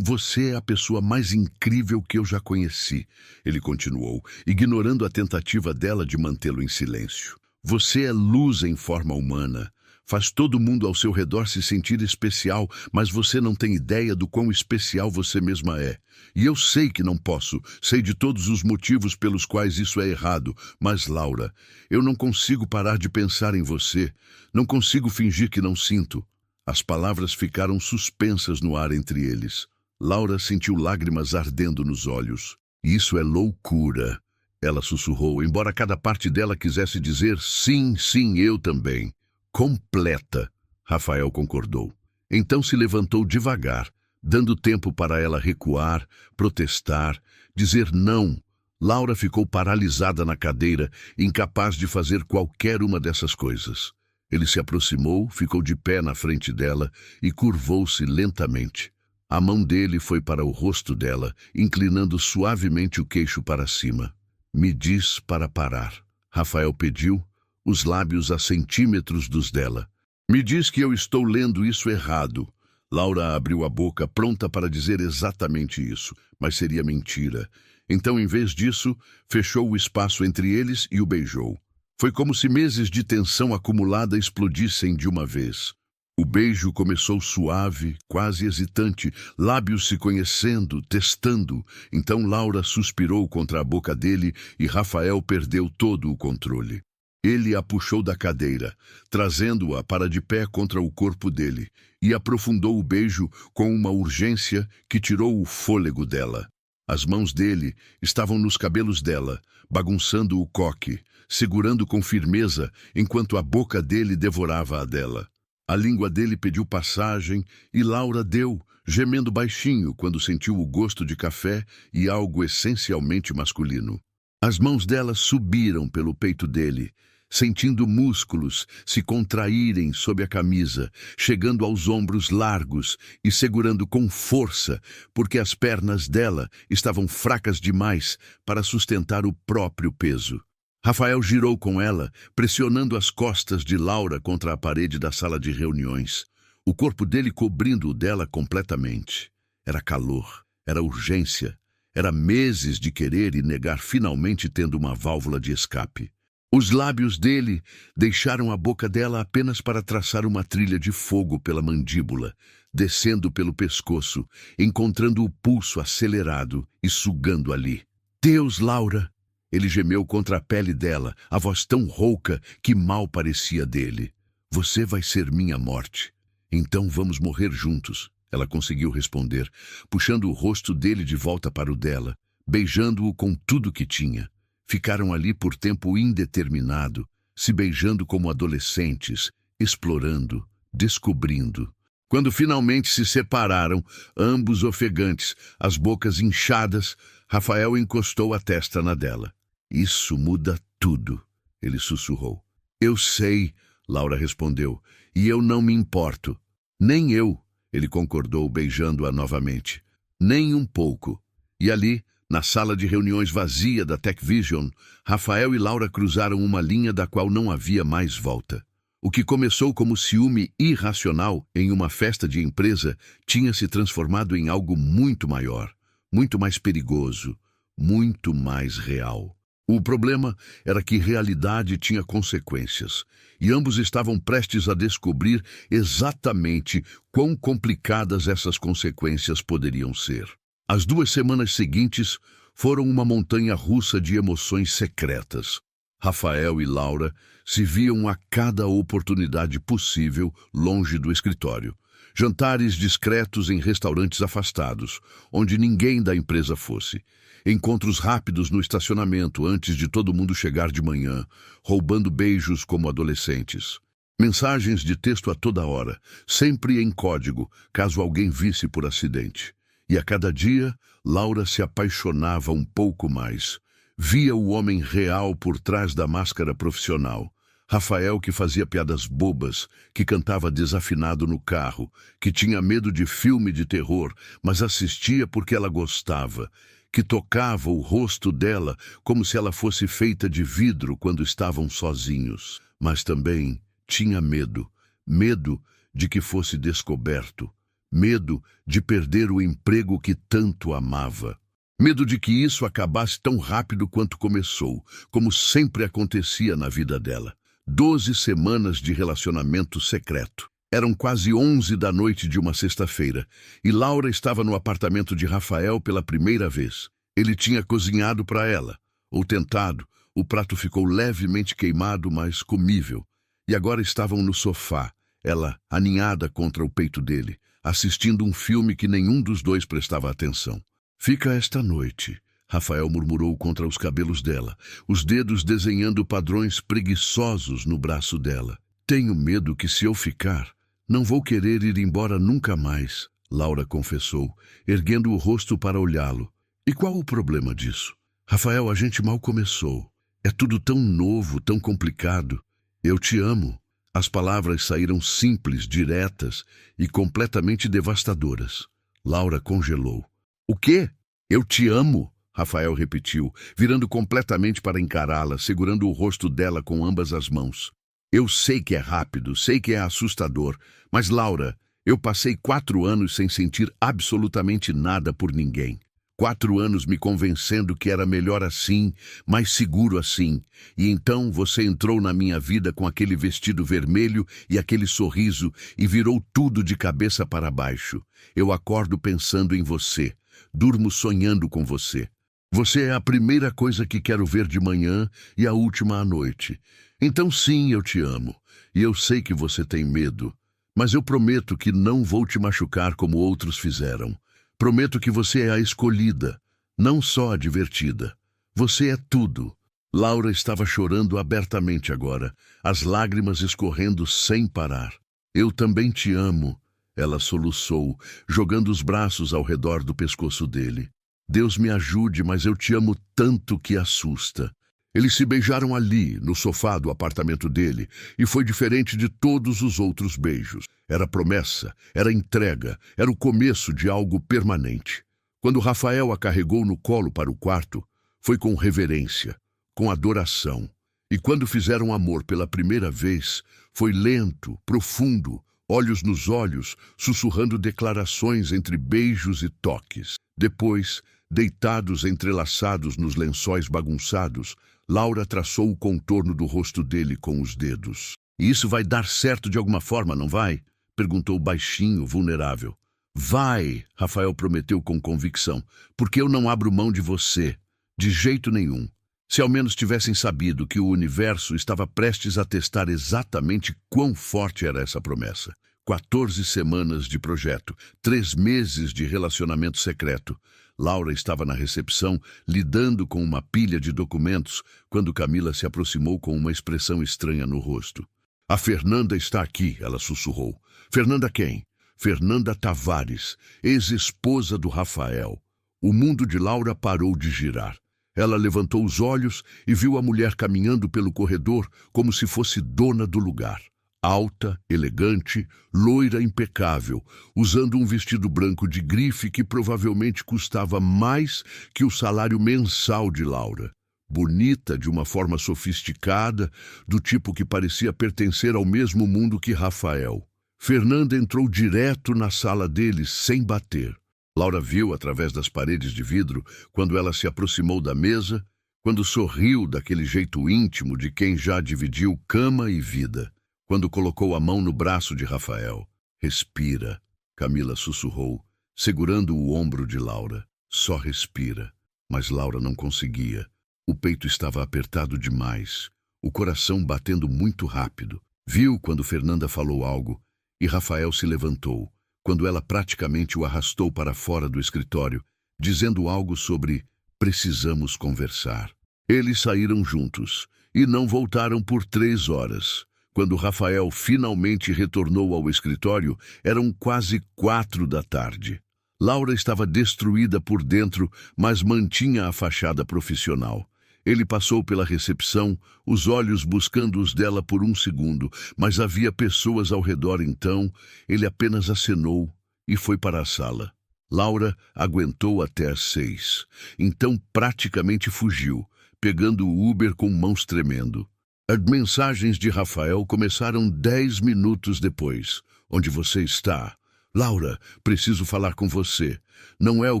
você é a pessoa mais incrível que eu já conheci, ele continuou, ignorando a tentativa dela de mantê-lo em silêncio. Você é luz em forma humana. Faz todo mundo ao seu redor se sentir especial, mas você não tem ideia do quão especial você mesma é. E eu sei que não posso, sei de todos os motivos pelos quais isso é errado, mas, Laura, eu não consigo parar de pensar em você. Não consigo fingir que não sinto. As palavras ficaram suspensas no ar entre eles. Laura sentiu lágrimas ardendo nos olhos. Isso é loucura, ela sussurrou, embora cada parte dela quisesse dizer sim, sim, eu também. Completa, Rafael concordou. Então se levantou devagar, dando tempo para ela recuar, protestar, dizer não. Laura ficou paralisada na cadeira, incapaz de fazer qualquer uma dessas coisas. Ele se aproximou, ficou de pé na frente dela e curvou-se lentamente. A mão dele foi para o rosto dela, inclinando suavemente o queixo para cima. Me diz para parar, Rafael pediu, os lábios a centímetros dos dela. Me diz que eu estou lendo isso errado. Laura abriu a boca, pronta para dizer exatamente isso, mas seria mentira. Então, em vez disso, fechou o espaço entre eles e o beijou. Foi como se meses de tensão acumulada explodissem de uma vez. O beijo começou suave, quase hesitante, lábios se conhecendo, testando. Então Laura suspirou contra a boca dele e Rafael perdeu todo o controle. Ele a puxou da cadeira, trazendo-a para de pé contra o corpo dele, e aprofundou o beijo com uma urgência que tirou o fôlego dela. As mãos dele estavam nos cabelos dela, bagunçando o coque, segurando com firmeza enquanto a boca dele devorava a dela. A língua dele pediu passagem e Laura deu, gemendo baixinho quando sentiu o gosto de café e algo essencialmente masculino. As mãos dela subiram pelo peito dele, sentindo músculos se contraírem sob a camisa, chegando aos ombros largos e segurando com força, porque as pernas dela estavam fracas demais para sustentar o próprio peso. Rafael girou com ela, pressionando as costas de Laura contra a parede da sala de reuniões, o corpo dele cobrindo o dela completamente. Era calor, era urgência, era meses de querer e negar finalmente tendo uma válvula de escape. Os lábios dele deixaram a boca dela apenas para traçar uma trilha de fogo pela mandíbula, descendo pelo pescoço, encontrando o pulso acelerado e sugando ali. Deus, Laura! Ele gemeu contra a pele dela, a voz tão rouca que mal parecia dele. Você vai ser minha morte. Então vamos morrer juntos, ela conseguiu responder, puxando o rosto dele de volta para o dela, beijando-o com tudo que tinha. Ficaram ali por tempo indeterminado, se beijando como adolescentes, explorando, descobrindo. Quando finalmente se separaram, ambos ofegantes, as bocas inchadas, Rafael encostou a testa na dela. Isso muda tudo, ele sussurrou. Eu sei, Laura respondeu, e eu não me importo. Nem eu, ele concordou, beijando-a novamente. Nem um pouco. E ali, na sala de reuniões vazia da TechVision, Rafael e Laura cruzaram uma linha da qual não havia mais volta. O que começou como ciúme irracional em uma festa de empresa tinha se transformado em algo muito maior, muito mais perigoso, muito mais real. O problema era que realidade tinha consequências, e ambos estavam prestes a descobrir exatamente quão complicadas essas consequências poderiam ser. As 2 semanas seguintes foram uma montanha-russa de emoções secretas. Rafael e Laura se viam a cada oportunidade possível longe do escritório. Jantares discretos em restaurantes afastados, onde ninguém da empresa fosse. Encontros rápidos no estacionamento antes de todo mundo chegar de manhã, roubando beijos como adolescentes. Mensagens de texto a toda hora, sempre em código, caso alguém visse por acidente. E a cada dia, Laura se apaixonava um pouco mais. Via o homem real por trás da máscara profissional. Rafael que fazia piadas bobas, que cantava desafinado no carro, que tinha medo de filme de terror, mas assistia porque ela gostava, que tocava o rosto dela como se ela fosse feita de vidro quando estavam sozinhos. Mas também tinha medo, medo de que fosse descoberto, medo de perder o emprego que tanto amava. Medo de que isso acabasse tão rápido quanto começou, como sempre acontecia na vida dela. 12 semanas de relacionamento secreto. Eram quase 11 da noite de uma sexta-feira, e Laura estava no apartamento de Rafael pela primeira vez. Ele tinha cozinhado para ela, ou tentado. O prato ficou levemente queimado, mas comível. E agora estavam no sofá, ela aninhada contra o peito dele, assistindo um filme que nenhum dos dois prestava atenção. Fica esta noite, Rafael murmurou contra os cabelos dela, os dedos desenhando padrões preguiçosos no braço dela. Tenho medo que, se eu ficar, não vou querer ir embora nunca mais, Laura confessou, erguendo o rosto para olhá-lo. E qual o problema disso? Rafael, a gente mal começou. É tudo tão novo, tão complicado. Eu te amo. As palavras saíram simples, diretas e completamente devastadoras. Laura congelou. O quê? Eu te amo, Rafael repetiu, virando completamente para encará-la, segurando o rosto dela com ambas as mãos. Eu sei que é rápido, sei que é assustador, mas, Laura, eu passei 4 anos sem sentir absolutamente nada por ninguém. 4 anos me convencendo que era melhor assim, mais seguro assim. E então você entrou na minha vida com aquele vestido vermelho e aquele sorriso e virou tudo de cabeça para baixo. Eu acordo pensando em você, durmo sonhando com você. Você é a primeira coisa que quero ver de manhã e a última à noite. Então sim, eu te amo. E eu sei que você tem medo. Mas eu prometo que não vou te machucar como outros fizeram. Prometo que você é a escolhida, não só a divertida. Você é tudo. Laura estava chorando abertamente agora, as lágrimas escorrendo sem parar. Eu também te amo, ela soluçou, jogando os braços ao redor do pescoço dele. Deus me ajude, mas eu te amo tanto que assusta. Eles se beijaram ali, no sofá do apartamento dele, e foi diferente de todos os outros beijos. Era promessa, era entrega, era o começo de algo permanente. Quando Rafael a carregou no colo para o quarto, foi com reverência, com adoração. E quando fizeram amor pela primeira vez, foi lento, profundo, olhos nos olhos, sussurrando declarações entre beijos e toques. Depois, deitados entrelaçados nos lençóis bagunçados, Laura traçou o contorno do rosto dele com os dedos. E isso vai dar certo de alguma forma, não vai? Perguntou baixinho, vulnerável. Vai, Rafael prometeu com convicção, porque eu não abro mão de você, de jeito nenhum. Se ao menos tivessem sabido que o universo estava prestes a testar exatamente quão forte era essa promessa. 14 semanas de projeto, 3 meses de relacionamento secreto. Laura estava na recepção, lidando com uma pilha de documentos, quando Camila se aproximou com uma expressão estranha no rosto. A Fernanda está aqui, ela sussurrou. Fernanda quem? Fernanda Tavares, ex-esposa do Rafael. O mundo de Laura parou de girar. Ela levantou os olhos e viu a mulher caminhando pelo corredor como se fosse dona do lugar. Alta, elegante, loira impecável, usando um vestido branco de grife que provavelmente custava mais que o salário mensal de Laura. Bonita de uma forma sofisticada, do tipo que parecia pertencer ao mesmo mundo que Rafael. Fernanda entrou direto na sala deles, sem bater. Laura viu através das paredes de vidro quando ela se aproximou da mesa, quando sorriu daquele jeito íntimo de quem já dividiu cama e vida. Quando colocou a mão no braço de Rafael. Respira, Camila sussurrou, segurando o ombro de Laura. Só respira. Mas Laura não conseguia. O peito estava apertado demais, o coração batendo muito rápido. Viu quando Fernanda falou algo, e Rafael se levantou, quando ela praticamente o arrastou para fora do escritório, dizendo algo sobre precisamos conversar. Eles saíram juntos, e não voltaram por 3 horas. Quando Rafael finalmente retornou ao escritório, eram quase 4 da tarde. Laura estava destruída por dentro, mas mantinha a fachada profissional. Ele passou pela recepção, os olhos buscando os dela por 1 segundo, mas havia pessoas ao redor então, ele apenas acenou e foi para a sala. Laura aguentou até às 6, então praticamente fugiu, pegando o Uber com mãos tremendo. As mensagens de Rafael começaram 10 minutos depois. Onde você está? Laura, preciso falar com você. Não é o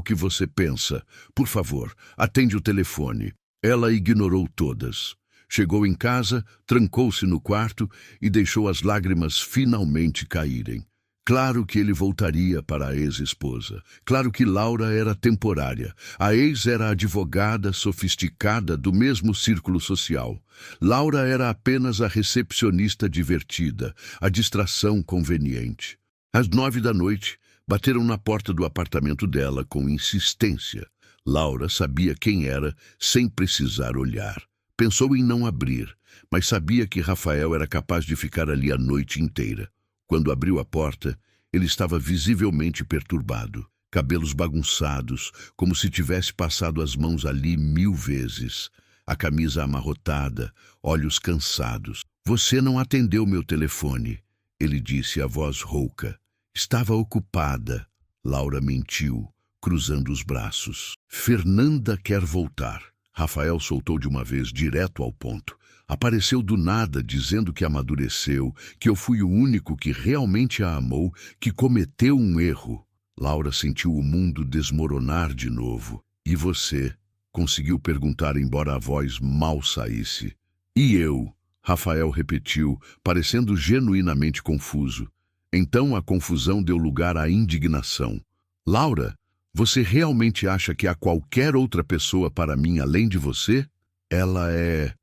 que você pensa. Por favor, atende o telefone. Ela ignorou todas. Chegou em casa, trancou-se no quarto e deixou as lágrimas finalmente caírem. Claro que ele voltaria para a ex-esposa. Claro que Laura era temporária. A ex era advogada sofisticada do mesmo círculo social. Laura era apenas a recepcionista divertida, a distração conveniente. Às 9 da noite, bateram na porta do apartamento dela com insistência. Laura sabia quem era sem precisar olhar. Pensou em não abrir, mas sabia que Rafael era capaz de ficar ali a noite inteira. Quando abriu a porta, ele estava visivelmente perturbado, cabelos bagunçados, como se tivesse passado as mãos ali 1000 vezes, a camisa amarrotada, olhos cansados. "Você não atendeu meu telefone", ele disse, a voz rouca. "Estava ocupada." Laura mentiu, cruzando os braços. "Fernanda quer voltar." Rafael soltou de uma vez, direto ao ponto. Apareceu do nada, dizendo que amadureceu, que eu fui o único que realmente a amou, que cometeu um erro. Laura sentiu o mundo desmoronar de novo. "E você?" conseguiu perguntar, embora a voz mal saísse. "E eu?" Rafael repetiu, parecendo genuinamente confuso. Então a confusão deu lugar à indignação. "Laura, você realmente acha que há qualquer outra pessoa para mim além de você? Ela é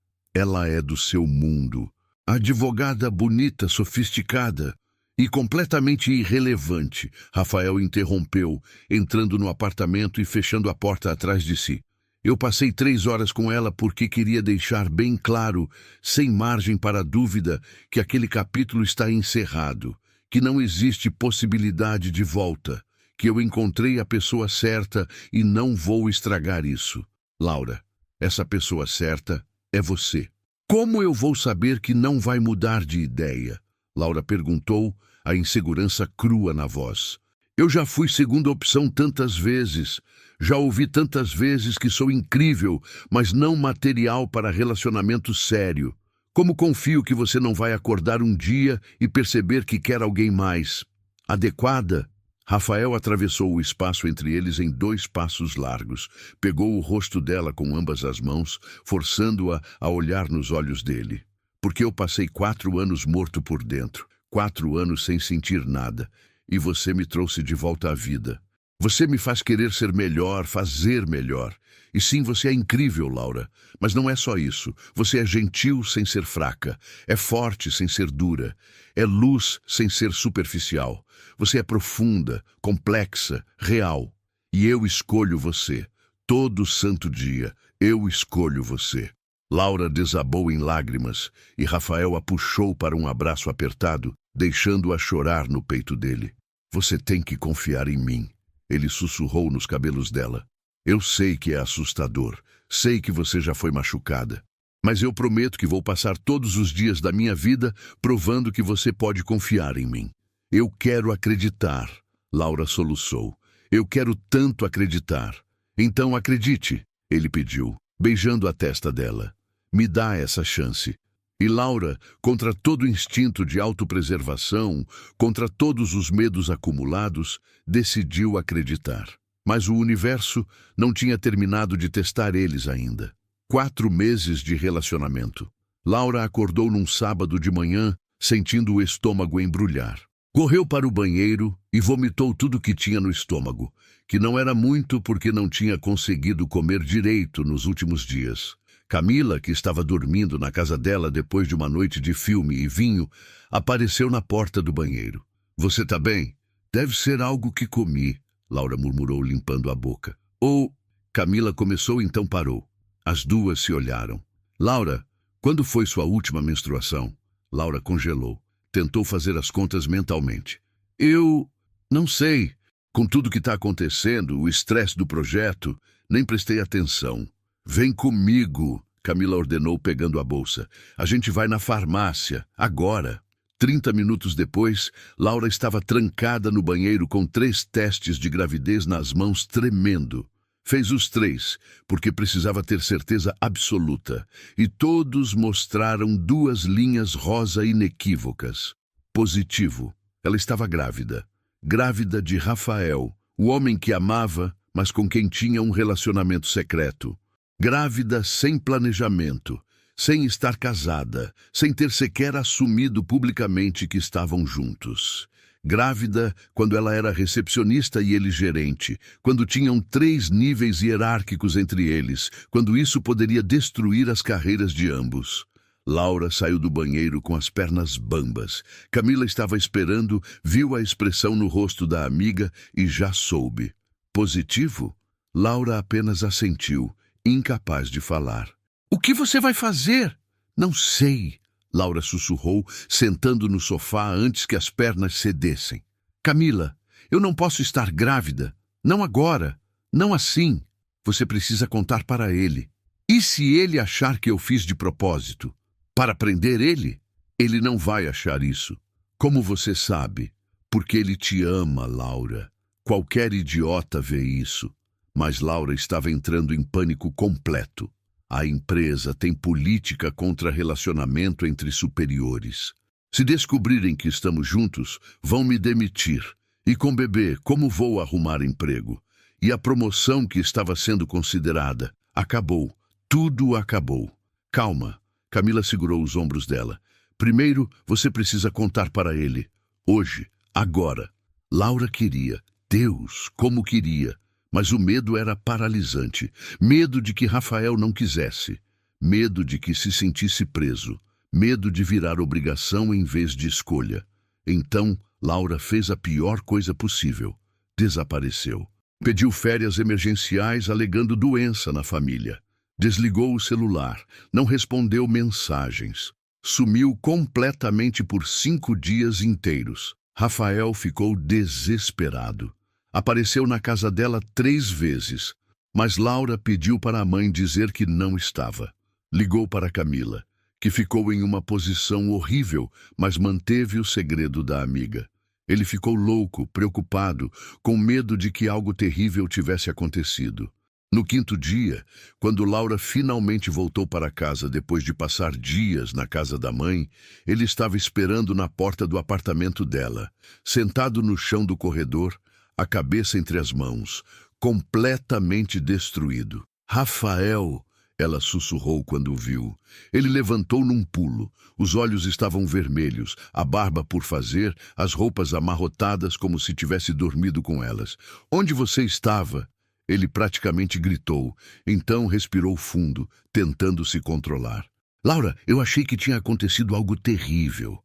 do seu mundo. Advogada bonita, sofisticada e completamente irrelevante." Rafael interrompeu, entrando no apartamento e fechando a porta atrás de si. "Eu passei 3 horas com ela porque queria deixar bem claro, sem margem para dúvida, que aquele capítulo está encerrado, que não existe possibilidade de volta, que eu encontrei a pessoa certa e não vou estragar isso. Laura, essa pessoa certa é você." "Como eu vou saber que não vai mudar de ideia?" Laura perguntou, a insegurança crua na voz. "Eu já fui segunda opção tantas vezes. Já ouvi tantas vezes que sou incrível, mas não material para relacionamento sério. Como confio que você não vai acordar um dia e perceber que quer alguém mais adequada?" Rafael atravessou o espaço entre eles em 2 passos largos. Pegou o rosto dela com ambas as mãos, forçando-a a olhar nos olhos dele. "Porque eu passei 4 anos morto por dentro, 4 anos sem sentir nada, e você me trouxe de volta à vida. Você me faz querer ser melhor, fazer melhor. E sim, você é incrível, Laura. Mas não é só isso. Você é gentil sem ser fraca. É forte sem ser dura. É luz sem ser superficial. Você é profunda, complexa, real. E eu escolho você. Todo santo dia, eu escolho você." Laura desabou em lágrimas e Rafael a puxou para um abraço apertado, deixando-a chorar no peito dele. "Você tem que confiar em mim." Ele sussurrou nos cabelos dela. "Eu sei que é assustador. Sei que você já foi machucada. Mas eu prometo que vou passar todos os dias da minha vida provando que você pode confiar em mim." "Eu quero acreditar." Laura soluçou. "Eu quero tanto acreditar." "Então acredite," ele pediu, beijando a testa dela. "Me dá essa chance." E Laura, contra todo o instinto de autopreservação, contra todos os medos acumulados, decidiu acreditar. Mas o universo não tinha terminado de testar eles ainda. 4 meses de relacionamento. Laura acordou num sábado de manhã, sentindo o estômago embrulhar. Correu para o banheiro e vomitou tudo que tinha no estômago, que não era muito porque não tinha conseguido comer direito nos últimos dias. Camila, que estava dormindo na casa dela depois de uma noite de filme e vinho, apareceu na porta do banheiro. "Você tá bem?" "Deve ser algo que comi," Laura murmurou, limpando a boca. "Ou..." Camila começou, então parou. As duas se olharam. "Laura, quando foi sua última menstruação?" Laura congelou. Tentou fazer as contas mentalmente. "Eu... não sei. Com tudo que está acontecendo, o estresse do projeto, nem prestei atenção." "Vem comigo," Camila ordenou, pegando a bolsa. "A gente vai na farmácia, agora." 30 minutos depois, Laura estava trancada no banheiro com 3 testes de gravidez nas mãos, tremendo. Fez os 3, porque precisava ter certeza absoluta, e todos mostraram 2 linhas rosa inequívocas. Positivo. Ela estava grávida. Grávida de Rafael, o homem que amava, mas com quem tinha um relacionamento secreto. Grávida sem planejamento, sem estar casada, sem ter sequer assumido publicamente que estavam juntos. Grávida quando ela era recepcionista e ele gerente, quando tinham 3 níveis hierárquicos entre eles, quando isso poderia destruir as carreiras de ambos. Laura saiu do banheiro com as pernas bambas. Camila estava esperando, viu a expressão no rosto da amiga e já soube. Positivo? Laura apenas assentiu, incapaz de falar. "O que você vai fazer?" "Não sei." Laura sussurrou, sentando no sofá antes que as pernas cedessem. "Camila, eu não posso estar grávida. Não agora. Não assim. Você precisa contar para ele. E se ele achar que eu fiz de propósito? Para prender ele? Ele não vai achar isso. Como você sabe? Porque ele te ama, Laura. Qualquer idiota vê isso." Mas Laura estava entrando em pânico completo. A empresa tem política contra relacionamento entre superiores. Se descobrirem que estamos juntos, vão me demitir. E com bebê, como vou arrumar emprego? E a promoção que estava sendo considerada? Acabou. Tudo acabou. Calma. Camila segurou os ombros dela. Primeiro, você precisa contar para ele. Hoje. Agora. Laura queria. Deus, como queria. Mas o medo era paralisante. Medo de que Rafael não quisesse. Medo de que se sentisse preso. Medo de virar obrigação em vez de escolha. Então, Laura fez a pior coisa possível. Desapareceu. Pediu férias emergenciais alegando doença na família. Desligou o celular. Não respondeu mensagens. Sumiu completamente por 5 dias inteiros. Rafael ficou desesperado. Apareceu na casa dela 3 vezes, mas Laura pediu para a mãe dizer que não estava. Ligou para Camila, que ficou em uma posição horrível, mas manteve o segredo da amiga. Ele ficou louco, preocupado, com medo de que algo terrível tivesse acontecido. No 5º dia, quando Laura finalmente voltou para casa depois de passar dias na casa da mãe, ele estava esperando na porta do apartamento dela, sentado no chão do corredor, a cabeça entre as mãos, completamente destruído. "Rafael!" ela sussurrou quando o viu. Ele levantou num pulo. Os olhos estavam vermelhos, a barba por fazer, as roupas amarrotadas como se tivesse dormido com elas. "Onde você estava?" Ele praticamente gritou. Então respirou fundo, tentando se controlar. "Laura, eu achei que tinha acontecido algo terrível.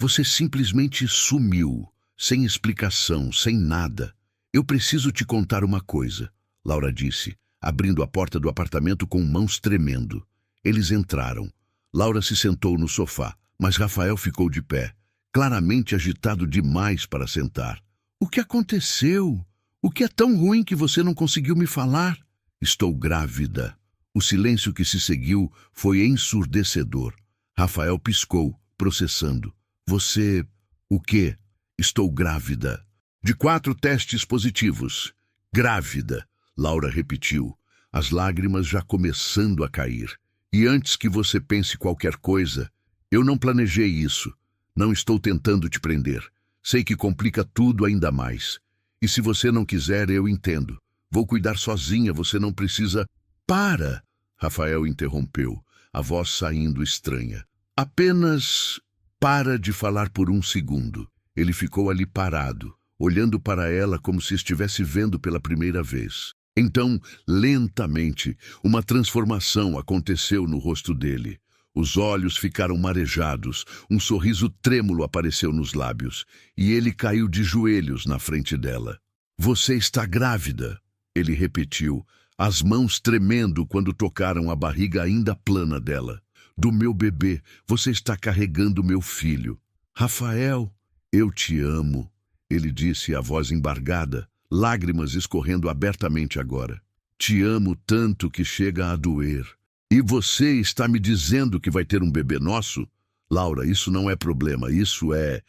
Você simplesmente sumiu. Sem explicação, sem nada. Eu preciso te contar uma coisa", Laura disse, abrindo a porta do apartamento com mãos tremendo. Eles entraram. Laura se sentou no sofá, mas Rafael ficou de pé, claramente agitado demais para sentar. "O que aconteceu? O que é tão ruim que você não conseguiu me falar?" "Estou grávida." O silêncio que se seguiu foi ensurdecedor. Rafael piscou, processando. "Você... o quê?" "Estou grávida." "De 4 testes positivos." "Grávida," Laura repetiu, as lágrimas já começando a cair. "E antes que você pense qualquer coisa, eu não planejei isso. Não estou tentando te prender. Sei que complica tudo ainda mais. E se você não quiser, eu entendo. Vou cuidar sozinha, você não precisa..." "Para!" Rafael interrompeu, a voz saindo estranha. "Apenas para de falar por 1 segundo." Ele ficou ali parado, olhando para ela como se estivesse vendo pela primeira vez. Então, lentamente, uma transformação aconteceu no rosto dele. Os olhos ficaram marejados, um sorriso trêmulo apareceu nos lábios, e ele caiu de joelhos na frente dela. "Você está grávida," ele repetiu, as mãos tremendo quando tocaram a barriga ainda plana dela. "Do meu bebê, você está carregando meu filho." "Rafael, eu te amo," ele disse, a voz embargada, lágrimas escorrendo abertamente agora. "Te amo tanto que chega a doer. E você está me dizendo que vai ter um bebê nosso? Laura, isso não é problema, isso é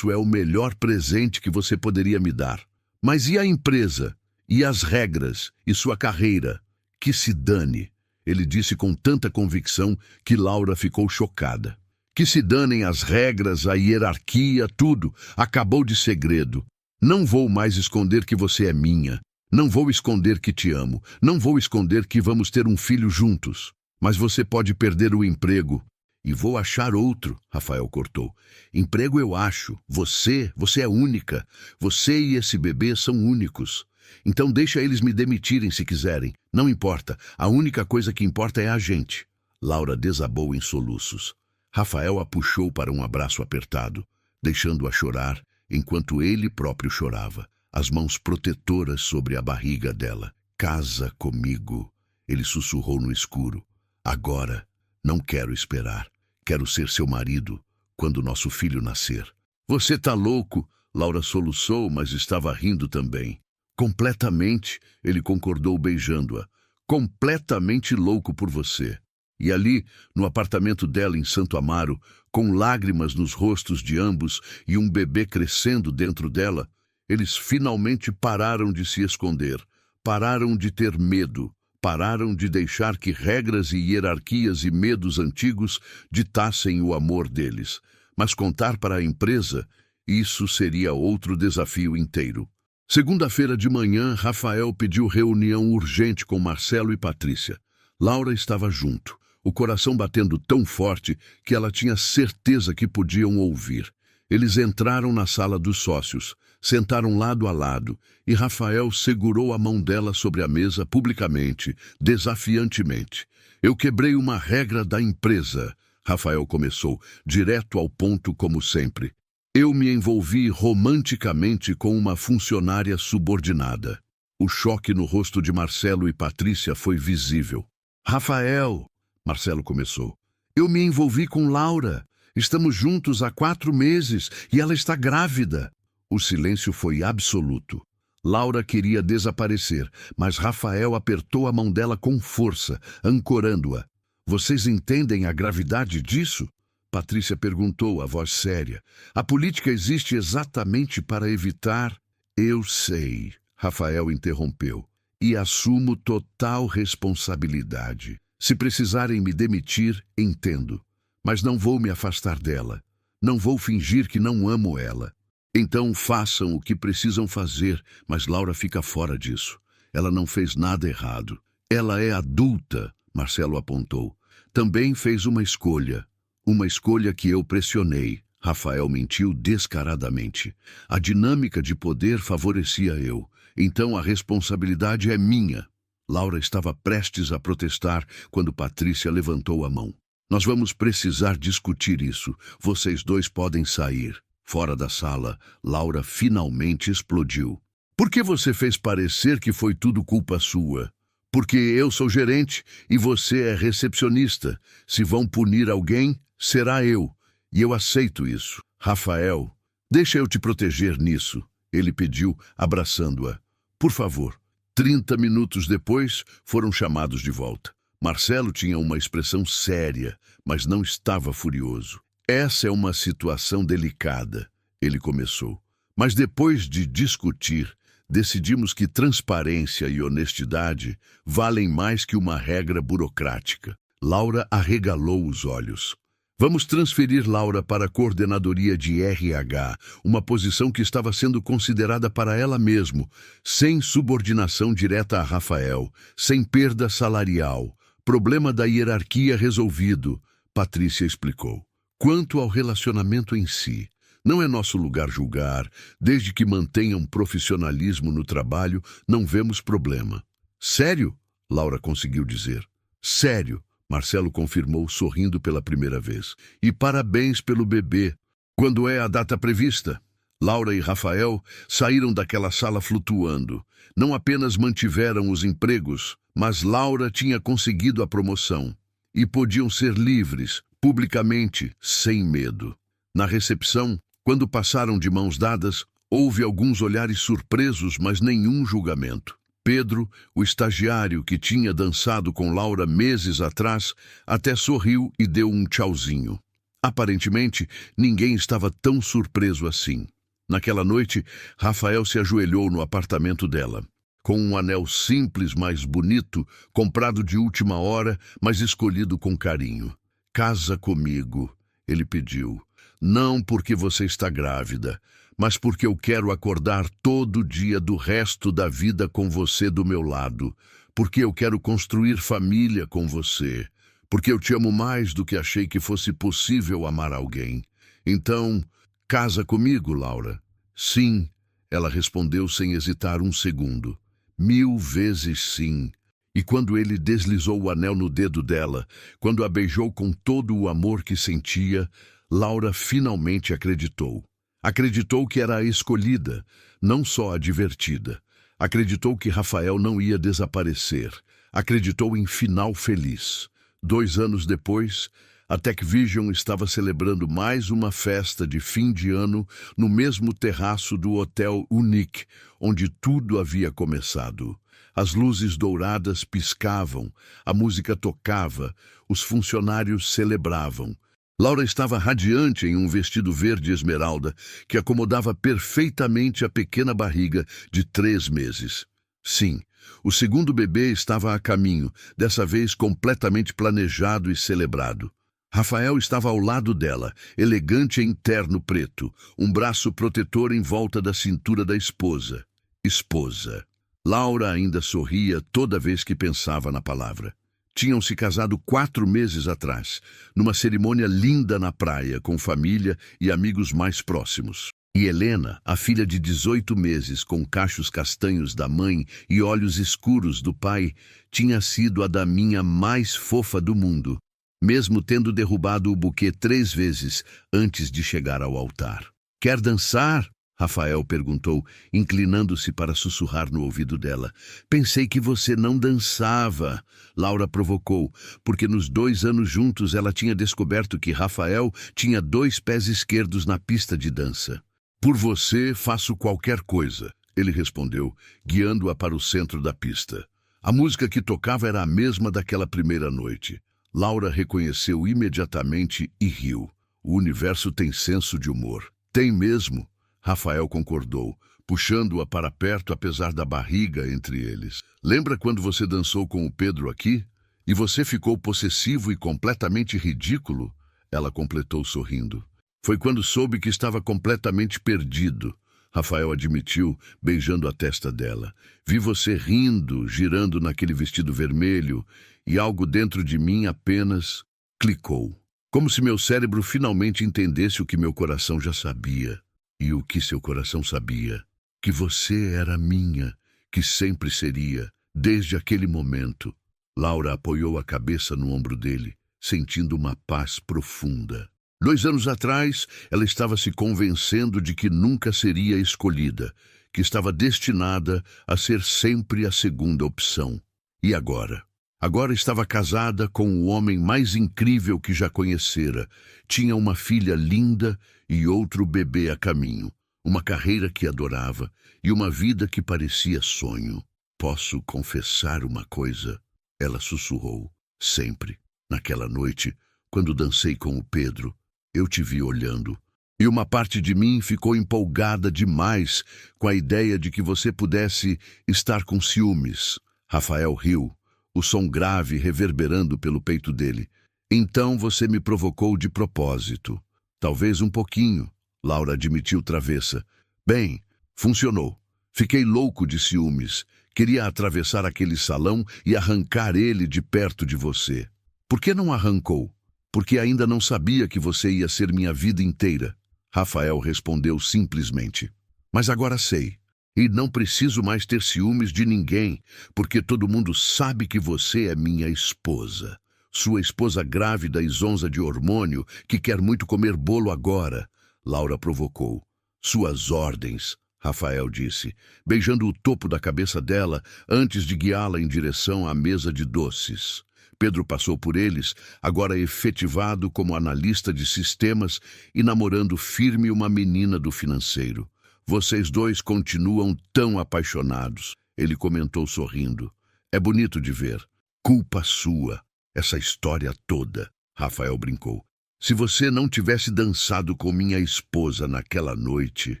o melhor presente que você poderia me dar. Mas e a empresa? E as regras? E sua carreira? Que se dane," ele disse com tanta convicção que Laura ficou chocada. "Que se danem as regras, a hierarquia, tudo. Acabou de segredo. Não vou mais esconder que você é minha. Não vou esconder que te amo. Não vou esconder que vamos ter um filho juntos." Mas você pode perder o emprego. E vou achar outro, Rafael cortou. Emprego eu acho. Você é única. Você e esse bebê são únicos. Então deixa eles me demitirem se quiserem. Não importa. A única coisa que importa é a gente. Laura desabou em soluços. Rafael a puxou para um abraço apertado, deixando-a chorar, enquanto ele próprio chorava, as mãos protetoras sobre a barriga dela. Casa comigo, ele sussurrou no escuro. Agora, não quero esperar. Quero ser seu marido quando nosso filho nascer. Você tá louco? Laura soluçou, mas estava rindo também. Completamente, ele concordou beijando-a. Completamente louco por você. E ali, no apartamento dela em Santo Amaro, com lágrimas nos rostos de ambos e um bebê crescendo dentro dela, eles finalmente pararam de se esconder, pararam de ter medo, pararam de deixar que regras e hierarquias e medos antigos ditassem o amor deles. Mas contar para a empresa, isso seria outro desafio inteiro. Segunda-feira de manhã, Rafael pediu reunião urgente com Marcelo e Patrícia. Laura estava junto, o coração batendo tão forte que ela tinha certeza que podiam ouvir. Eles entraram na sala dos sócios, sentaram lado a lado, e Rafael segurou a mão dela sobre a mesa publicamente, desafiantemente. Eu quebrei uma regra da empresa, Rafael começou, direto ao ponto como sempre. Eu me envolvi romanticamente com uma funcionária subordinada. O choque no rosto de Marcelo e Patrícia foi visível. Rafael, Marcelo começou, eu me envolvi com Laura. Estamos juntos há 4 meses e ela está grávida. O silêncio foi absoluto. Laura queria desaparecer, mas Rafael apertou a mão dela com força, ancorando-a. Vocês entendem a gravidade disso? Patrícia perguntou, a voz séria. A política existe exatamente para evitar... Eu sei, Rafael interrompeu, e assumo total responsabilidade. Se precisarem me demitir, entendo. Mas não vou me afastar dela. Não vou fingir que não amo ela. Então façam o que precisam fazer, mas Laura fica fora disso. Ela não fez nada errado. Ela é adulta, Marcelo apontou. Também fez uma escolha. Uma escolha que eu pressionei. Rafael mentiu descaradamente. A dinâmica de poder favorecia eu. Então a responsabilidade é minha. Laura estava prestes a protestar quando Patrícia levantou a mão. Nós vamos precisar discutir isso. Vocês dois podem sair. Fora da sala, Laura finalmente explodiu. Por que você fez parecer que foi tudo culpa sua? Porque eu sou gerente e você é recepcionista. Se vão punir alguém, será eu. E eu aceito isso. Rafael, deixa eu te proteger nisso, ele pediu, abraçando-a. Por favor. 30 minutos depois, foram chamados de volta. Marcelo tinha uma expressão séria, mas não estava furioso. Essa é uma situação delicada, ele começou. Mas depois de discutir, decidimos que transparência e honestidade valem mais que uma regra burocrática. Laura arregalou os olhos. Vamos transferir Laura para a coordenadoria de RH, uma posição que estava sendo considerada para ela mesma, sem subordinação direta a Rafael, sem perda salarial. Problema da hierarquia resolvido, Patrícia explicou. Quanto ao relacionamento em si, não é nosso lugar julgar, desde que mantenham profissionalismo no trabalho, não vemos problema. Sério? Laura conseguiu dizer. Sério. Marcelo confirmou, sorrindo pela primeira vez. E parabéns pelo bebê. Quando é a data prevista? Laura e Rafael saíram daquela sala flutuando. Não apenas mantiveram os empregos, mas Laura tinha conseguido a promoção. E podiam ser livres, publicamente, sem medo. Na recepção, quando passaram de mãos dadas, houve alguns olhares surpresos, mas nenhum julgamento. Pedro, o estagiário que tinha dançado com Laura meses atrás, até sorriu e deu um tchauzinho. Aparentemente, ninguém estava tão surpreso assim. Naquela noite, Rafael se ajoelhou no apartamento dela. Com um anel simples, mas bonito, comprado de última hora, mas escolhido com carinho. Casa comigo, ele pediu. Não porque você está grávida, mas porque eu quero acordar todo dia do resto da vida com você do meu lado, porque eu quero construir família com você, Porque eu te amo mais do que achei que fosse possível amar alguém. Então, casa comigo, Laura. Sim, ela respondeu sem hesitar um segundo. 1000 vezes sim. E quando ele deslizou o anel no dedo dela, quando a beijou com todo o amor que sentia, Laura finalmente acreditou. Acreditou que era a escolhida, não só a divertida. Acreditou que Rafael não ia desaparecer. Acreditou em final feliz. 2 anos depois, a TechVision estava celebrando mais uma festa de fim de ano no mesmo terraço do Hotel Unique, onde tudo havia começado. As luzes douradas piscavam, a música tocava, os funcionários celebravam. Laura estava radiante em um vestido verde esmeralda que acomodava perfeitamente a pequena barriga de 3 meses. Sim, o segundo bebê estava a caminho, dessa vez completamente planejado e celebrado. Rafael estava ao lado dela, elegante em terno preto, um braço protetor em volta da cintura da esposa. Esposa. Laura ainda sorria toda vez que pensava na palavra. Tinham se casado 4 meses atrás, numa cerimônia linda na praia, com família e amigos mais próximos. E Helena, a filha de 18 meses, com cachos castanhos da mãe e olhos escuros do pai, tinha sido a daminha mais fofa do mundo, mesmo tendo derrubado o buquê 3 vezes antes de chegar ao altar. "Quer dançar?" Rafael perguntou, inclinando-se para sussurrar no ouvido dela. "Pensei que você não dançava", Laura provocou, porque nos 2 anos juntos ela tinha descoberto que Rafael tinha 2 pés esquerdos na pista de dança. "Por você, faço qualquer coisa", ele respondeu, guiando-a para o centro da pista. A música que tocava era a mesma daquela primeira noite. Laura reconheceu imediatamente e riu. "O universo tem senso de humor." "Tem mesmo." Rafael concordou, puxando-a para perto apesar da barriga entre eles. "Lembra quando você dançou com o Pedro aqui? E você ficou possessivo e completamente ridículo?" Ela completou sorrindo. "Foi quando soube que estava completamente perdido", Rafael admitiu, beijando a testa dela. "Vi você rindo, girando naquele vestido vermelho, e algo dentro de mim apenas clicou. Como se meu cérebro finalmente entendesse o que meu coração já sabia. E o que seu coração sabia? Que você era minha, que sempre seria, desde aquele momento." Laura apoiou a cabeça no ombro dele, sentindo uma paz profunda. 2 anos atrás, ela estava se convencendo de que nunca seria escolhida, que estava destinada a ser sempre a segunda opção. E agora? Agora estava casada com o homem mais incrível que já conhecera. Tinha uma filha linda e outro bebê a caminho. Uma carreira que adorava e uma vida que parecia sonho. "Posso confessar uma coisa?" Ela sussurrou. "Sempre. Naquela noite, quando dancei com o Pedro, eu te vi olhando. E uma parte de mim ficou empolgada demais com a ideia de que você pudesse estar com ciúmes." Rafael riu, o som grave reverberando pelo peito dele. "Então você me provocou de propósito." "Talvez um pouquinho", Laura admitiu travessa. "Bem, funcionou. Fiquei louco de ciúmes. Queria atravessar aquele salão e arrancar ele de perto de você." "Por que não arrancou?" "Porque ainda não sabia que você ia ser minha vida inteira." Rafael respondeu simplesmente. "Mas agora sei. E não preciso mais ter ciúmes de ninguém, porque todo mundo sabe que você é minha esposa. Sua esposa grávida e zonza de hormônio, que quer muito comer bolo agora." Laura provocou. "Suas ordens", Rafael disse, beijando o topo da cabeça dela antes de guiá-la em direção à mesa de doces. Pedro passou por eles, agora efetivado como analista de sistemas e namorando firme uma menina do financeiro. "Vocês dois continuam tão apaixonados", ele comentou sorrindo. "É bonito de ver. Culpa sua, essa história toda", Rafael brincou. "Se você não tivesse dançado com minha esposa naquela noite..."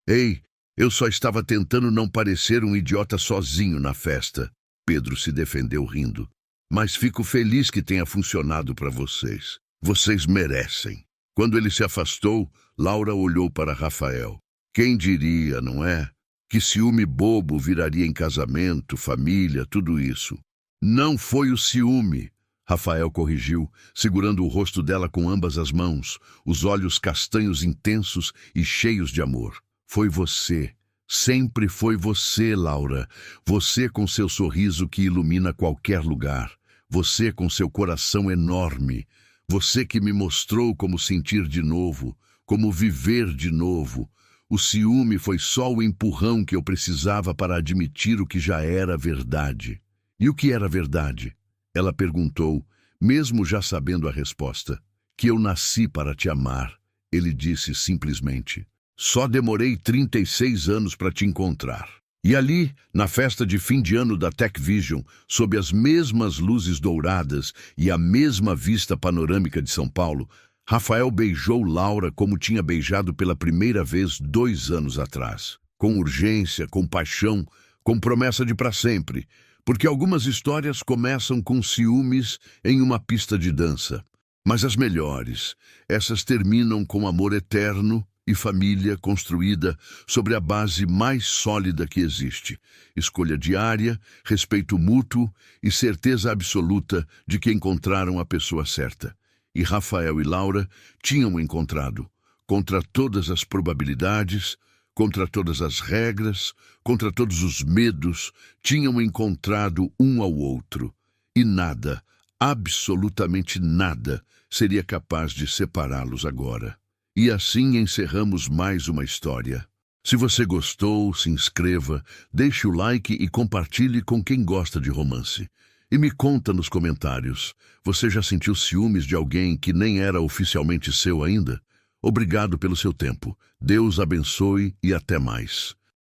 "Ei, eu só estava tentando não parecer um idiota sozinho na festa." Pedro se defendeu rindo. "Mas fico feliz que tenha funcionado para vocês. Vocês merecem." Quando ele se afastou, Laura olhou para Rafael. "Quem diria, não é? Que ciúme bobo viraria em casamento, família, tudo isso." "Não foi o ciúme." Rafael corrigiu, segurando o rosto dela com ambas as mãos, os olhos castanhos intensos e cheios de amor. Foi você. Sempre foi você, Laura. Você com seu sorriso que ilumina qualquer lugar. Você com seu coração enorme. Você que me mostrou como sentir de novo, como viver de novo. O ciúme foi só o empurrão que eu precisava para admitir o que já era verdade. E o que era verdade? Ela perguntou, mesmo já sabendo a resposta. Que eu nasci para te amar. Ele disse simplesmente. Só demorei 36 anos para te encontrar. E ali, na festa de fim de ano da Tech Vision, sob as mesmas luzes douradas e a mesma vista panorâmica de São Paulo, Rafael beijou Laura como tinha beijado pela primeira vez 2 anos atrás. Com urgência, com paixão, com promessa de para sempre. Porque algumas histórias começam com ciúmes em uma pista de dança. Mas as melhores, essas terminam com amor eterno e família construída sobre a base mais sólida que existe. Escolha diária, respeito mútuo e certeza absoluta de que encontraram a pessoa certa. E Rafael e Laura tinham encontrado, contra todas as probabilidades, contra todas as regras, contra todos os medos, tinham encontrado um ao outro. E nada, absolutamente nada, seria capaz de separá-los agora. E assim encerramos mais uma história. Se você gostou, se inscreva, deixe o like e compartilhe com quem gosta de romance. E me conta nos comentários, você já sentiu ciúmes de alguém que nem era oficialmente seu ainda? Obrigado pelo seu tempo. Deus abençoe e até mais.